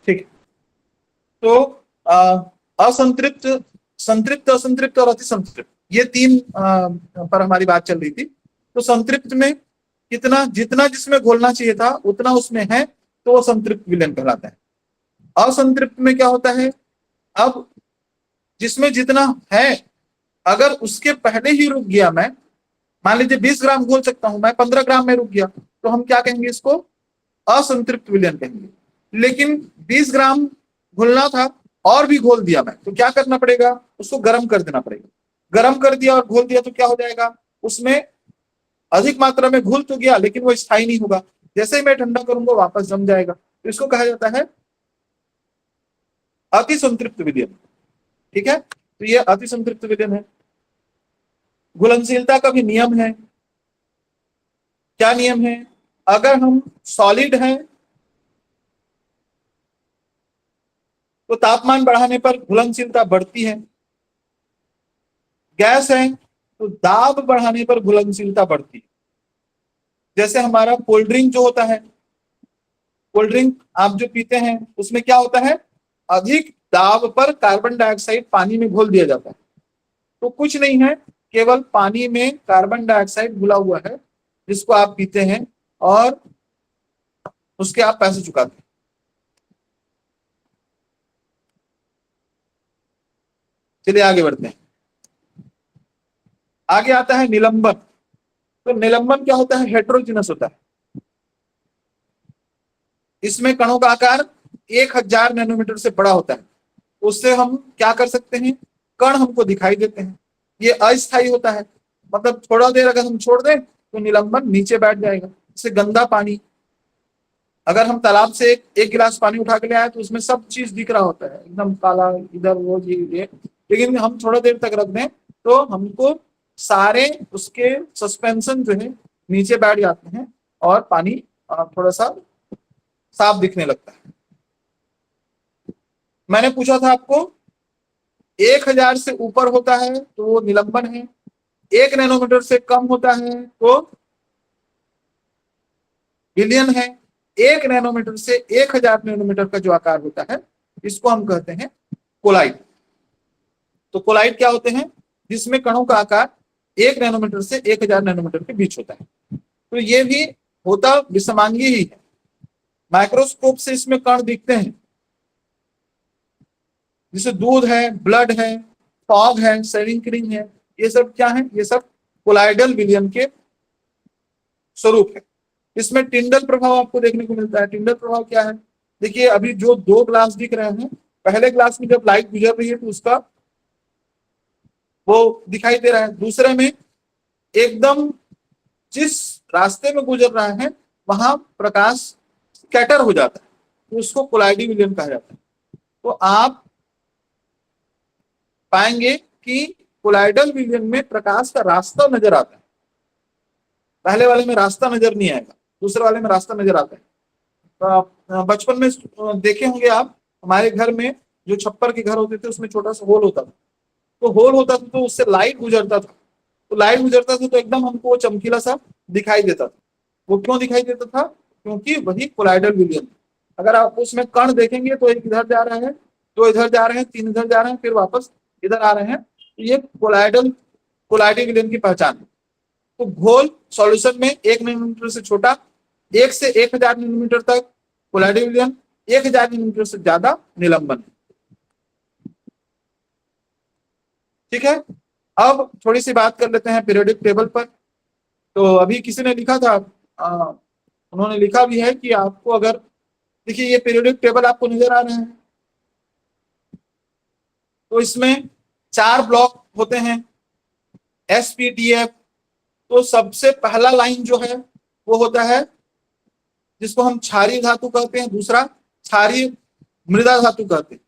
ठीक। तो असंतृप्त, संतृप्त, असंतृप्त और अतिसंतृप्त, ये तीन पर हमारी बात चल रही थी। तो संतृप्त में कितना, जितना जिसमें घोलना चाहिए था उतना उसमें है, तो वो संतृप्त विलयन कहलाता है। असंतृप्त में क्या होता है, अब जिसमें जितना है, अगर उसके पहले ही रुक गया मैं, मान लीजिए 20 ग्राम घोल सकता हूं मैं, 15 ग्राम में रुक गया, तो हम क्या कहेंगे, इसको असंतृप्त विलयन कहेंगे। लेकिन 20 ग्राम घुलना था और भी घोल दिया मैं, तो क्या करना पड़ेगा, उसको गर्म कर देना पड़ेगा। गर्म कर दिया और घोल दिया तो क्या हो जाएगा, उसमें अधिक मात्रा में घुल तो गया लेकिन वो स्थायी नहीं होगा, जैसे ही मैं ठंडा करूंगा वापस जम जाएगा। तो इसको कहा जाता है अति संतृप्त विलयन। ठीक है। तो ये अति संतृप्त विलयन है। घुलनशीलता का भी नियम है। क्या नियम है? अगर हम सॉलिड हैं तो तापमान बढ़ाने पर घुलनशीलता बढ़ती है, गैस है तो दाब बढ़ाने पर घुलनशीलता बढ़ती है। जैसे हमारा कोल्ड ड्रिंक जो होता है, कोल्ड ड्रिंक आप जो पीते हैं उसमें क्या होता है, अधिक दाब पर कार्बन डाइऑक्साइड पानी में घोल दिया जाता है। तो कुछ नहीं है, केवल पानी में कार्बन डाइऑक्साइड घुला हुआ है जिसको आप पीते हैं और उसके आप पैसे चुकाते हैं। चलिए आगे बढ़ते हैं। आगे आता है निलंबन। तो निलंबन क्या होता है? हेट्रोजिनस होता है। इसमें कणों का आकार 1000 नैनोमीटर से बड़ा होता है। उससे हम क्या कर सकते हैं, कण हमको दिखाई देते हैं। ये अस्थायी होता है, मतलब थोड़ा देर अगर हम छोड़ दें तो निलंबन नीचे बैठ जाएगा। जैसे गंदा पानी, अगर हम तालाब से एक गिलास पानी उठा के ले आए तो उसमें सब चीज दिख रहा होता है, एकदम काला, इधर वो ये, लेकिन हम थोड़ा देर तक रख दें तो हमको सारे उसके सस्पेंशन जो है नीचे बैठ जाते हैं और पानी थोड़ा सा साफ दिखने लगता है। मैंने पूछा था आपको 1000 से ऊपर होता है तो वो निलंबन है, 1 नैनोमीटर से कम होता है तो विलयन है, 1 नैनोमीटर से 1000 नैनोमीटर का जो आकार होता है इसको हम कहते हैं कोलाइड। तो कोलाइड क्या होते हैं? जिसमें कणों का आकार 1 नैनोमीटर से 1000 नैनोमीटर के बीच होता है। तो ये भी होता विषमांगी ही है। माइक्रोस्कोप से इसमें कण दिखते हैं, जैसे दूध है, ब्लड है, फॉग है, सेरिंक्रिन है, ये सब क्या है? ये सब कोलाइडल विलयन के स्वरूप है। इसमें टिंडल प्रभाव आपको देखने को मिलता है। टिंडल प्रभाव क्या है? देखिए अभी जो 2 ग्लास दिख रहे हैं, पहले ग्लास में जब लाइट गुजर रही है तो उसका वो दिखाई दे रहा है, दूसरे में एकदम जिस रास्ते में गुजर रहा है वहां प्रकाश स्कैटर हो जाता है, तो उसको कोलाइडी विलयन कहा जाता है। तो आप पाएंगे कि कोलाइडल विलयन में प्रकाश का रास्ता नजर आता है। पहले वाले में रास्ता नजर नहीं आएगा, दूसरे वाले में रास्ता नजर आता है। तो बचपन में देखे होंगे आप, हमारे घर में जो छप्पर के घर होते थे उसमें छोटा सा होल होता था, तो होल होता था तो उससे लाइट गुजरता था, तो लाइट गुजरता था तो एकदम हमको चमकीला सा दिखाई देता था। वो क्यों दिखाई देता था? क्योंकि वही कोलाइडल विलयन। अगर आप उसमें कण देखेंगे तो एक इधर जा रहे हैं, 2 इधर जा रहे हैं, 3 इधर जा रहे हैं, फिर वापस इधर आ रहे हैं, तो ये कोलाइडल विलयन की पहचान है। तो घोल सॉल्यूशन में 1 नैनोमीटर से छोटा, 1 से 1000 नैनोमीटर तक कोलाइडल विलयन, 1000 नैनोमीटर से ज्यादा निलंबन। ठीक है, अब थोड़ी सी बात कर लेते हैं पीरियोडिक टेबल पर। तो अभी किसी ने लिखा था, उन्होंने लिखा भी है कि आपको अगर, देखिए ये पीरियोडिक टेबल आपको नजर आ रहे हैं, तो इसमें 4 ब्लॉक होते हैं SPTF। तो सबसे पहला लाइन जो है वो होता है जिसको हम क्षारीय धातु कहते हैं, दूसरा क्षारीय मृदा धातु कहते हैं।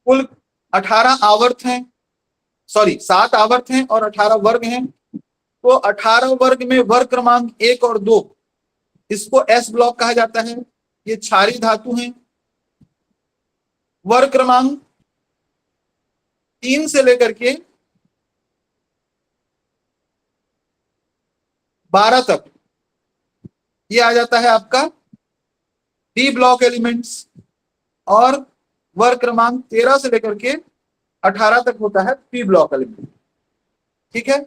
कुल 18 आवर्त हैं, सॉरी 7 आवर्त हैं और 18 वर्ग हैं। तो 18 वर्ग में वर्ग क्रमांक 1 और 2, इसको S ब्लॉक कहा जाता है, ये क्षारीय धातु हैं। वर्ग क्रमांक 3 से लेकर के 12 तक ये आ जाता है आपका D ब्लॉक एलिमेंट्स, और वर्ग क्रमांक 13 से लेकर के 18 तक होता है P ब्लॉक एलिमेंट। ठीक है,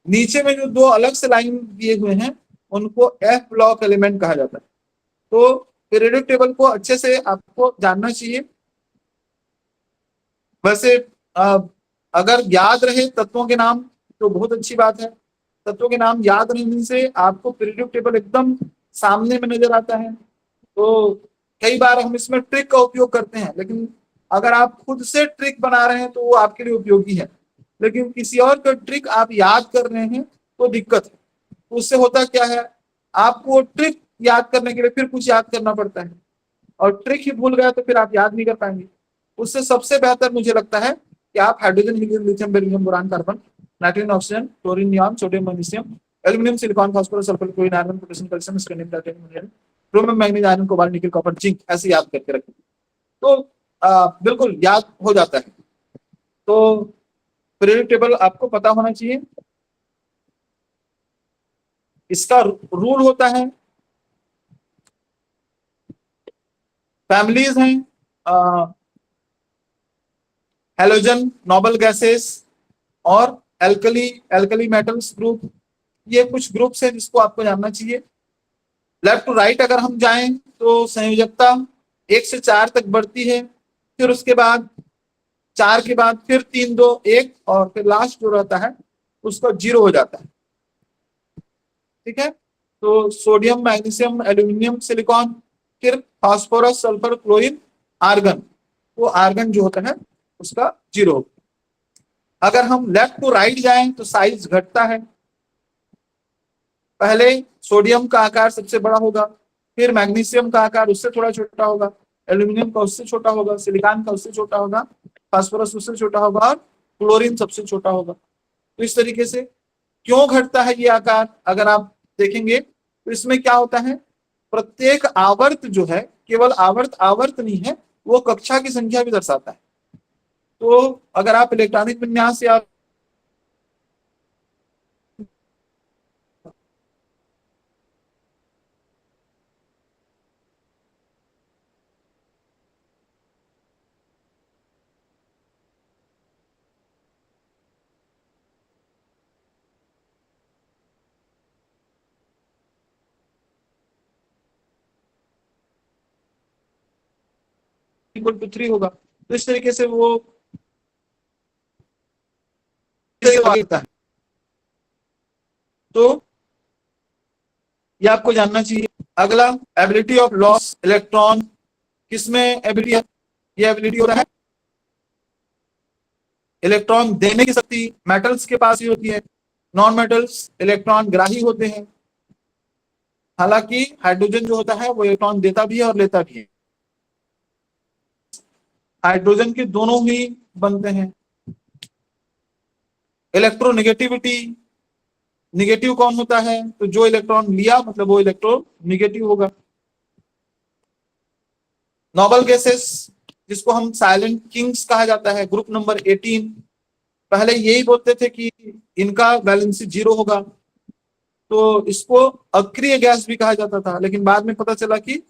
नीचे में जो 2 अलग से लाइन दिए हुए हैं उनको F ब्लॉक एलिमेंट कहा जाता है। तो पीरियोडिक टेबल को अच्छे से आपको जानना चाहिए। वैसे अगर याद रहे तत्वों के नाम तो बहुत अच्छी बात है। तत्वों के नाम याद रहने से आपको पीरियोडिक टेबल एकदम सामने में नजर आता है। तो कई बार हम इसमें ट्रिक का उपयोग करते हैं, लेकिन अगर आप खुद से ट्रिक बना रहे हैं तो वो आपके लिए उपयोगी है, लेकिन किसी और का ट्रिक आप याद कर रहे हैं तो दिक्कत है। तो उससे होता क्या है, आपको ट्रिक याद करने के लिए फिर कुछ याद करना पड़ता है। और ट्रिक ही भूल गए तो फिर आप याद नहीं कर पाएंगे। उससे सबसे बेहतर मुझे लगता है कि आप hydrogen, helium, lithium, beryllium, boron, carbon, nitrogen, oxygen, chlorine, neon, sodium, magnesium, aluminium, silicon, phosphorus, sulphur, chlorine, iron, potassium, calcium, scandium, titanium, mineral, chromium, manganese, iron, cobalt, निकल, कॉपर, जिंक, ऐसे याद करके रखें तो बिल्कुल याद हो जाता है। तो पीरियोडिक टेबल आपको पता होना चाहिए। इसका रूल होता है, फैमिलीज हैं हेलोजन, नोबल गैसेस और एल्कली, एल्कली मेटल्स ग्रुप, ये कुछ ग्रुप्स हैं जिसको आपको जानना चाहिए। लेफ्ट टू राइट अगर हम जाएं तो संयोजकता 1 से 4 तक बढ़ती है, फिर उसके बाद 4 के बाद फिर 3 2 1 और फिर लास्ट जो रहता है उसका 0 हो जाता है। ठीक है, तो सोडियम, मैग्नीशियम, एल्यूमिनियम, सिलिकॉन, फिर फास्फोरस, सल्फर, क्लोरीन, आर्गन, वो आर्गन जो होता है उसका 0। अगर हम लेफ्ट टू राइट जाएं तो साइज घटता है। पहले सोडियम का आकार सबसे बड़ा होगा, फिर मैग्नीशियम का आकार उससे थोड़ा छोटा होगा, एल्यूमिनियम का उससे छोटा होगा, सिलिकॉन का उससे छोटा होगा, फास्फोरस उससे छोटा होगा और क्लोरीन सबसे छोटा होगा। तो इस तरीके से क्यों घटता है ये आकार, अगर आप देखेंगे तो इसमें क्या होता है, प्रत्येक आवर्त जो है केवल आवर्त आवर्त नहीं है, वो कक्षा की संख्या भी दर्शाता है। तो अगर आप इलेक्ट्रॉनिक विन्यास या इक्वल टू 3 होगा, तो इस तरीके से वो होता है। तो ये आपको जानना चाहिए। अगला, एबिलिटी ऑफ लॉस इलेक्ट्रॉन, किसमें एबिलिटी है, ये एबिलिटी होता है इलेक्ट्रॉन देने की शक्ति मेटल्स के पास ही होती है। नॉन मेटल्स इलेक्ट्रॉन ग्राही होते हैं, हालांकि हाइड्रोजन जो होता है वो इलेक्ट्रॉन देता भी है और लेता भी है। हाइड्रोजन के दोनों ही बनते हैं। इलेक्ट्रोनेगेटिविटी, निगेटिव कौन होता है, तो जो इलेक्ट्रॉन लिया मतलब वो इलेक्ट्रो निगेटिव होगा। नोबल गैसेस, जिसको हम साइलेंट किंग्स कहा जाता है, ग्रुप नंबर 18, पहले यही बोलते थे कि इनका वैलेंसी 0 होगा, तो इसको अक्रिय गैस भी कहा जाता था, लेकिन बाद में पता चला कि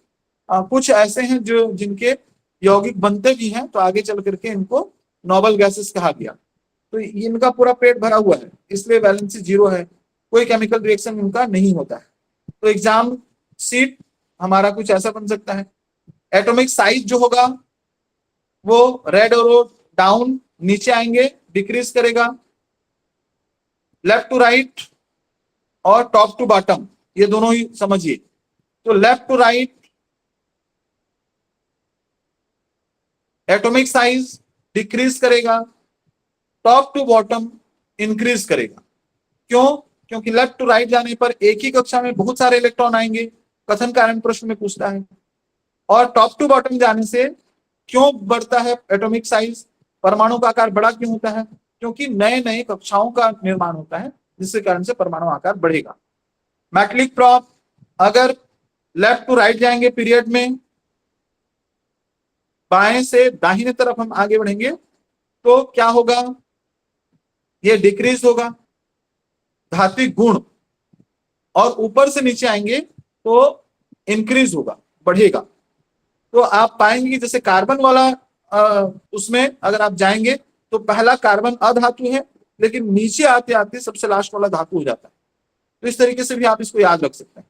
कुछ ऐसे हैं जो जिनके यौगिक बनते भी हैं, तो आगे चल करके इनको नोबल गैसेस कहा गया। तो इनका पूरा पेट भरा हुआ है, इसलिए वैलेंसी 0 है, कोई केमिकल रिएक्शन इनका नहीं होता है। तो एग्जाम सीट हमारा कुछ ऐसा बन सकता है। एटॉमिक साइज जो होगा वो रेड और डाउन, नीचे आएंगे डिक्रीज करेगा, लेफ्ट टू राइट और टॉप टू बॉटम, ये दोनों ही समझिए। तो left to right atomic size decrease करेगा, टॉप टू बॉटम इंक्रीज करेगा। क्यों, क्योंकि लेफ्ट टू राइट जाने पर एक ही कक्षा में बहुत सारे इलेक्ट्रॉन आएंगे, कथन कारण प्रश्न में पूछता है। और टॉप टू बॉटम जाने से क्यों बढ़ता है एटॉमिक साइज, परमाणु का आकार बड़ा क्यों होता है, क्योंकि नए नए कक्षाओं का निर्माण होता है, जिसके कारण से परमाणु आकार बढ़ेगा। मैटलिक प्रॉप, अगर लेफ्ट टू राइट जाएंगे पीरियड में, बाएं से दाहिने तरफ हम आगे बढ़ेंगे तो क्या होगा, ये डिक्रीज होगा धात्विक गुण, और ऊपर से नीचे आएंगे तो इंक्रीज होगा, बढ़ेगा। तो आप पाएंगे कि जैसे कार्बन वाला उसमें अगर आप जाएंगे तो पहला कार्बन अधातु है, लेकिन नीचे आते आते सबसे लास्ट वाला धातु हो जाता है। तो इस तरीके से भी आप इसको याद रख सकते हैं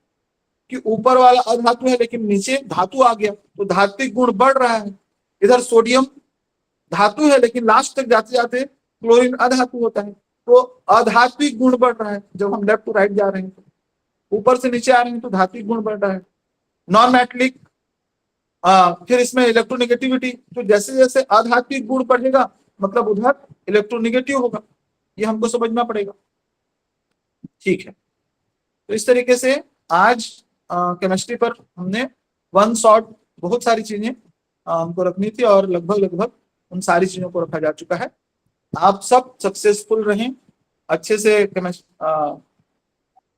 कि ऊपर वाला अधातु है लेकिन नीचे धातु आ गया, तो धात्विक गुण बढ़ रहा है। इधर सोडियम धातु है लेकिन लास्ट तक जाते जाते क्लोरीन अधातु होता है, तो अधात्विक गुण बढ़ रहा है। जब हम लेफ्ट टू राइट जा रहे हैं तो ऊपर से नीचे आ रहे हैं तो धात्विक गुण बढ़ रहा है। नॉन मेटलिक, फिर इसमें इलेक्ट्रोनेगेटिविटी, तो जैसे जैसे आध्यात्मिक गुण बढ़ेगा मतलब उधर इलेक्ट्रोनेगेटिव होगा, ये हमको समझना पड़ेगा। ठीक है, तो इस तरीके से आज केमिस्ट्री पर हमने वन शॉट बहुत सारी चीजें हमको रखनी थी और लगभग लगभग उन सारी चीजों को रखा जा चुका है। आप सब सक्सेसफुल रहें, अच्छे से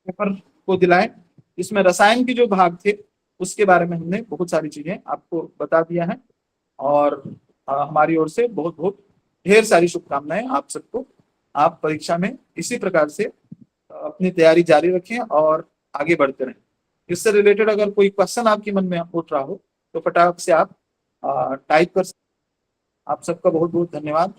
पेपर को दिलाएं। इसमें रसायन की जो भाग थे उसके बारे में हमने बहुत सारी चीजें आपको बता दिया है और हमारी ओर से बहुत बहुत ढेर सारी शुभकामनाएं आप सबको। आप परीक्षा में इसी प्रकार से अपनी तैयारी जारी रखें और आगे बढ़ते रहें। इससे रिलेटेड अगर कोई क्वेश्चन आपके मन में उठ रहा हो तो फटाक से आप टाइप कर सकते। आप सबका बहुत बहुत धन्यवाद।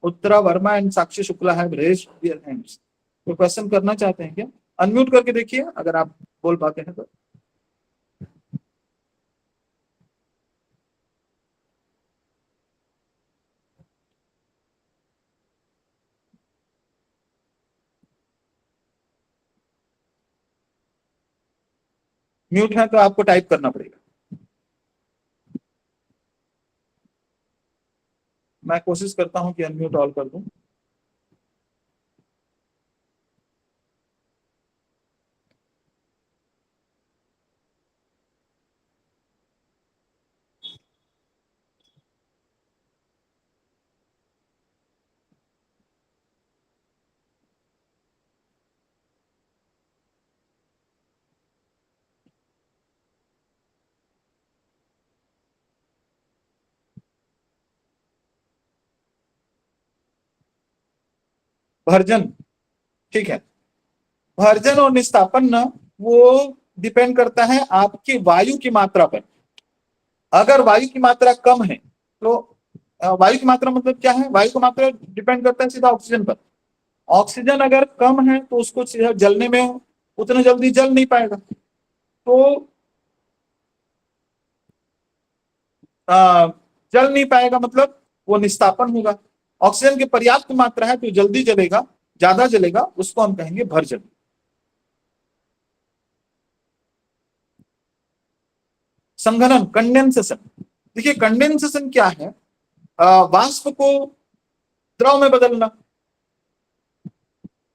Uttara Verma and Sakshi Shukla have raised their hands. तो क्वेश्चन करना चाहते हैं क्या? अनम्यूट करके देखिए अगर आप बोल पाते हैं तो। म्यूट है तो आपको टाइप करना पड़ेगा। मैं कोशिश करता हूं कि अनम्यूट ऑल कर दूं। भर्जन, ठीक है। भर्जन और निस्तापन ना वो डिपेंड करता है आपकी वायु की मात्रा पर। अगर वायु की मात्रा कम है तो वायु की मात्रा मतलब क्या है? वायु की मात्रा डिपेंड करता है सीधा ऑक्सीजन पर। ऑक्सीजन अगर कम है तो उसको सीधा जलने में उतना जल्दी जल नहीं पाएगा। तो आ, जल नहीं पाएगा मतलब वो निस्तापन होगा। ऑक्सीजन की पर्याप्त मात्रा है तो जल्दी जलेगा, ज्यादा जलेगा, उसको हम कहेंगे भर्जन। संघनन, कंडेंसेशन। देखिए कंडेंसेशन क्या है? वाष्प को द्रव में बदलना।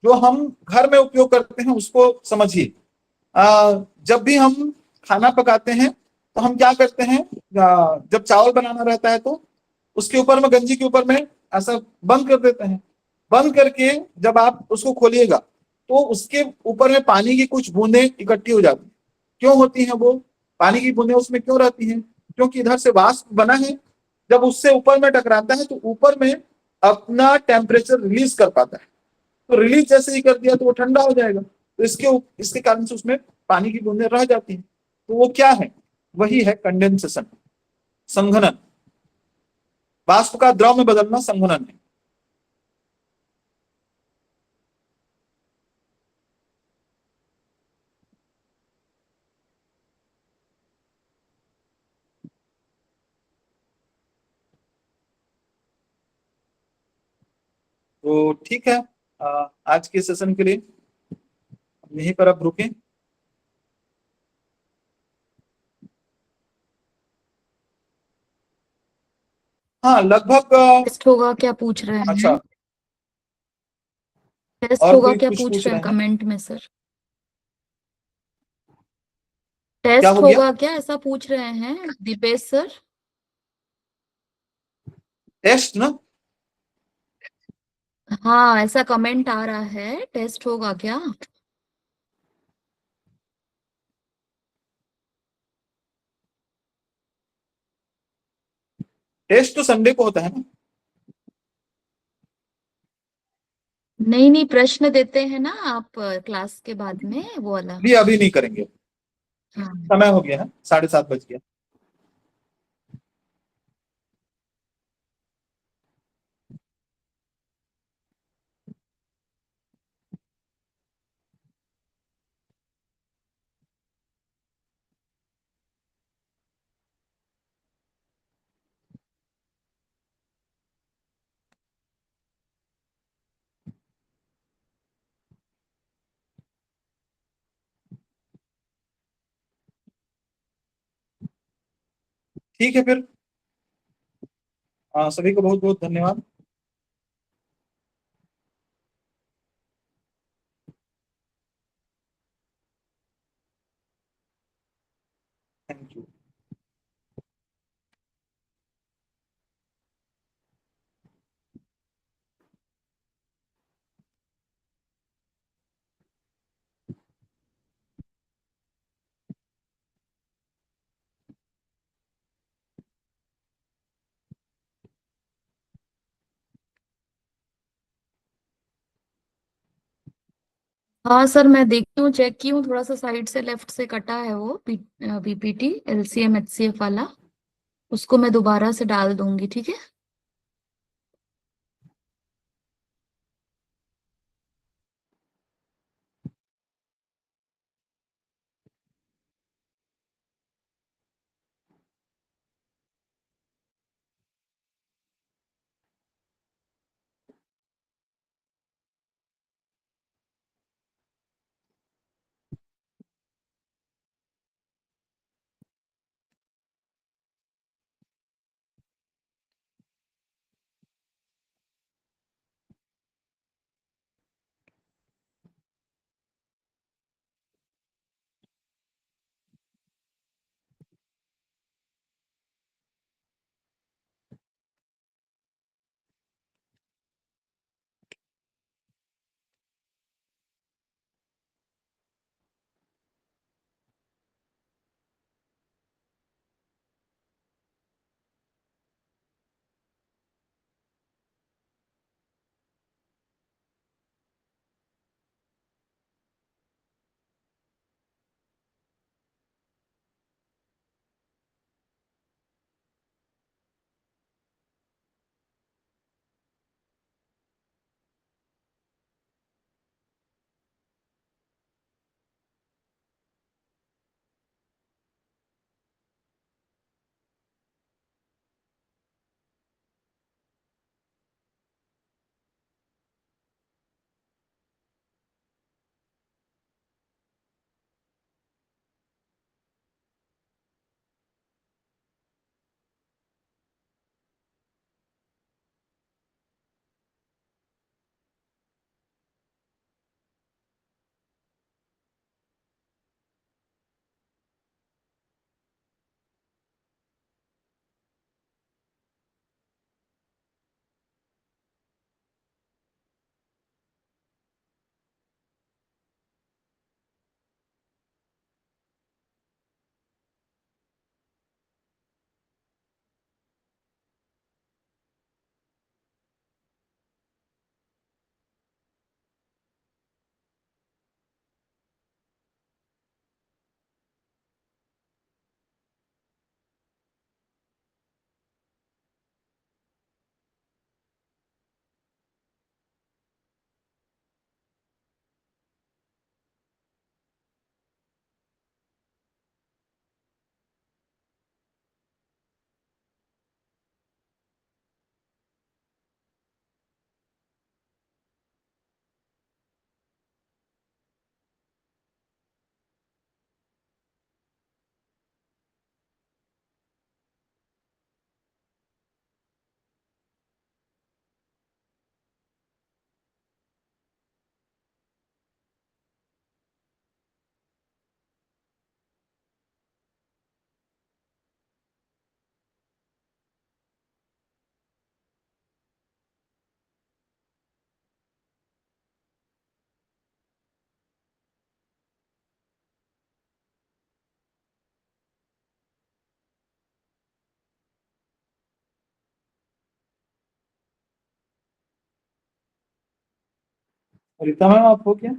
जो हम घर में उपयोग करते हैं उसको समझिए। जब भी हम खाना पकाते हैं तो हम क्या करते हैं? जब चावल बनाना रहता है तो उसके ऊपर में, गंजी के ऊपर में ऐसा बंद कर देते हैं। बंद करके जब आप उसको खोलिएगा तो उसके ऊपर में पानी की कुछ बूंदें इकट्ठी हो जाती हैं। क्यों होती हैं वो? पानी की बूंदें उसमें क्यों रहती हैं? क्योंकि इधर से वाष्प बना है, जब उससे ऊपर में टकराता है तो ऊपर में अपना टेम्परेचर रिलीज कर पाता है। तो रिलीज जैसे ही कर दिया तो वो ठंडा हो जाएगा, तो इसके कारण से उसमें पानी की बूंदें रह जाती हैं। तो वो क्या है? वही है कंडेंसेशन, संघनन। वाष्प का द्रव में बदलना संघनन है। तो ठीक है, आज के सेशन के लिए यहीं पर अब रुकें। हाँ लगभग टेस्ट होगा क्या पूछ रहे हैं? अच्छा, टेस्ट और होगा कोई क्या कुछ पूछ पूछ रहे रहे हैं हैं? कमेंट में सर? क्या टेस्ट हो गया? होगा क्या ऐसा पूछ रहे हैं दीपेश सर? टेस्ट ना? हाँ ऐसा कमेंट आ रहा है, टेस्ट होगा क्या? टेस्ट तो संडे को होता है ना? नहीं नहीं, प्रश्न देते हैं ना आप क्लास के बाद में, वो वाला। भी अभी नहीं करेंगे, हाँ समय हो गया है, 7:30 बज गया। ठीक है फिर, सभी को बहुत बहुत धन्यवाद। Thank you. हाँ सर, मैं देखती हूँ, चेक की हूँ, थोड़ा सा साइड से लेफ्ट से कटा है वो पीपीटी एलसीएम एचसीएफ वाला। उसको मैं दोबारा से डाल दूंगी, ठीक है। रीता मैम, आप हो क्या?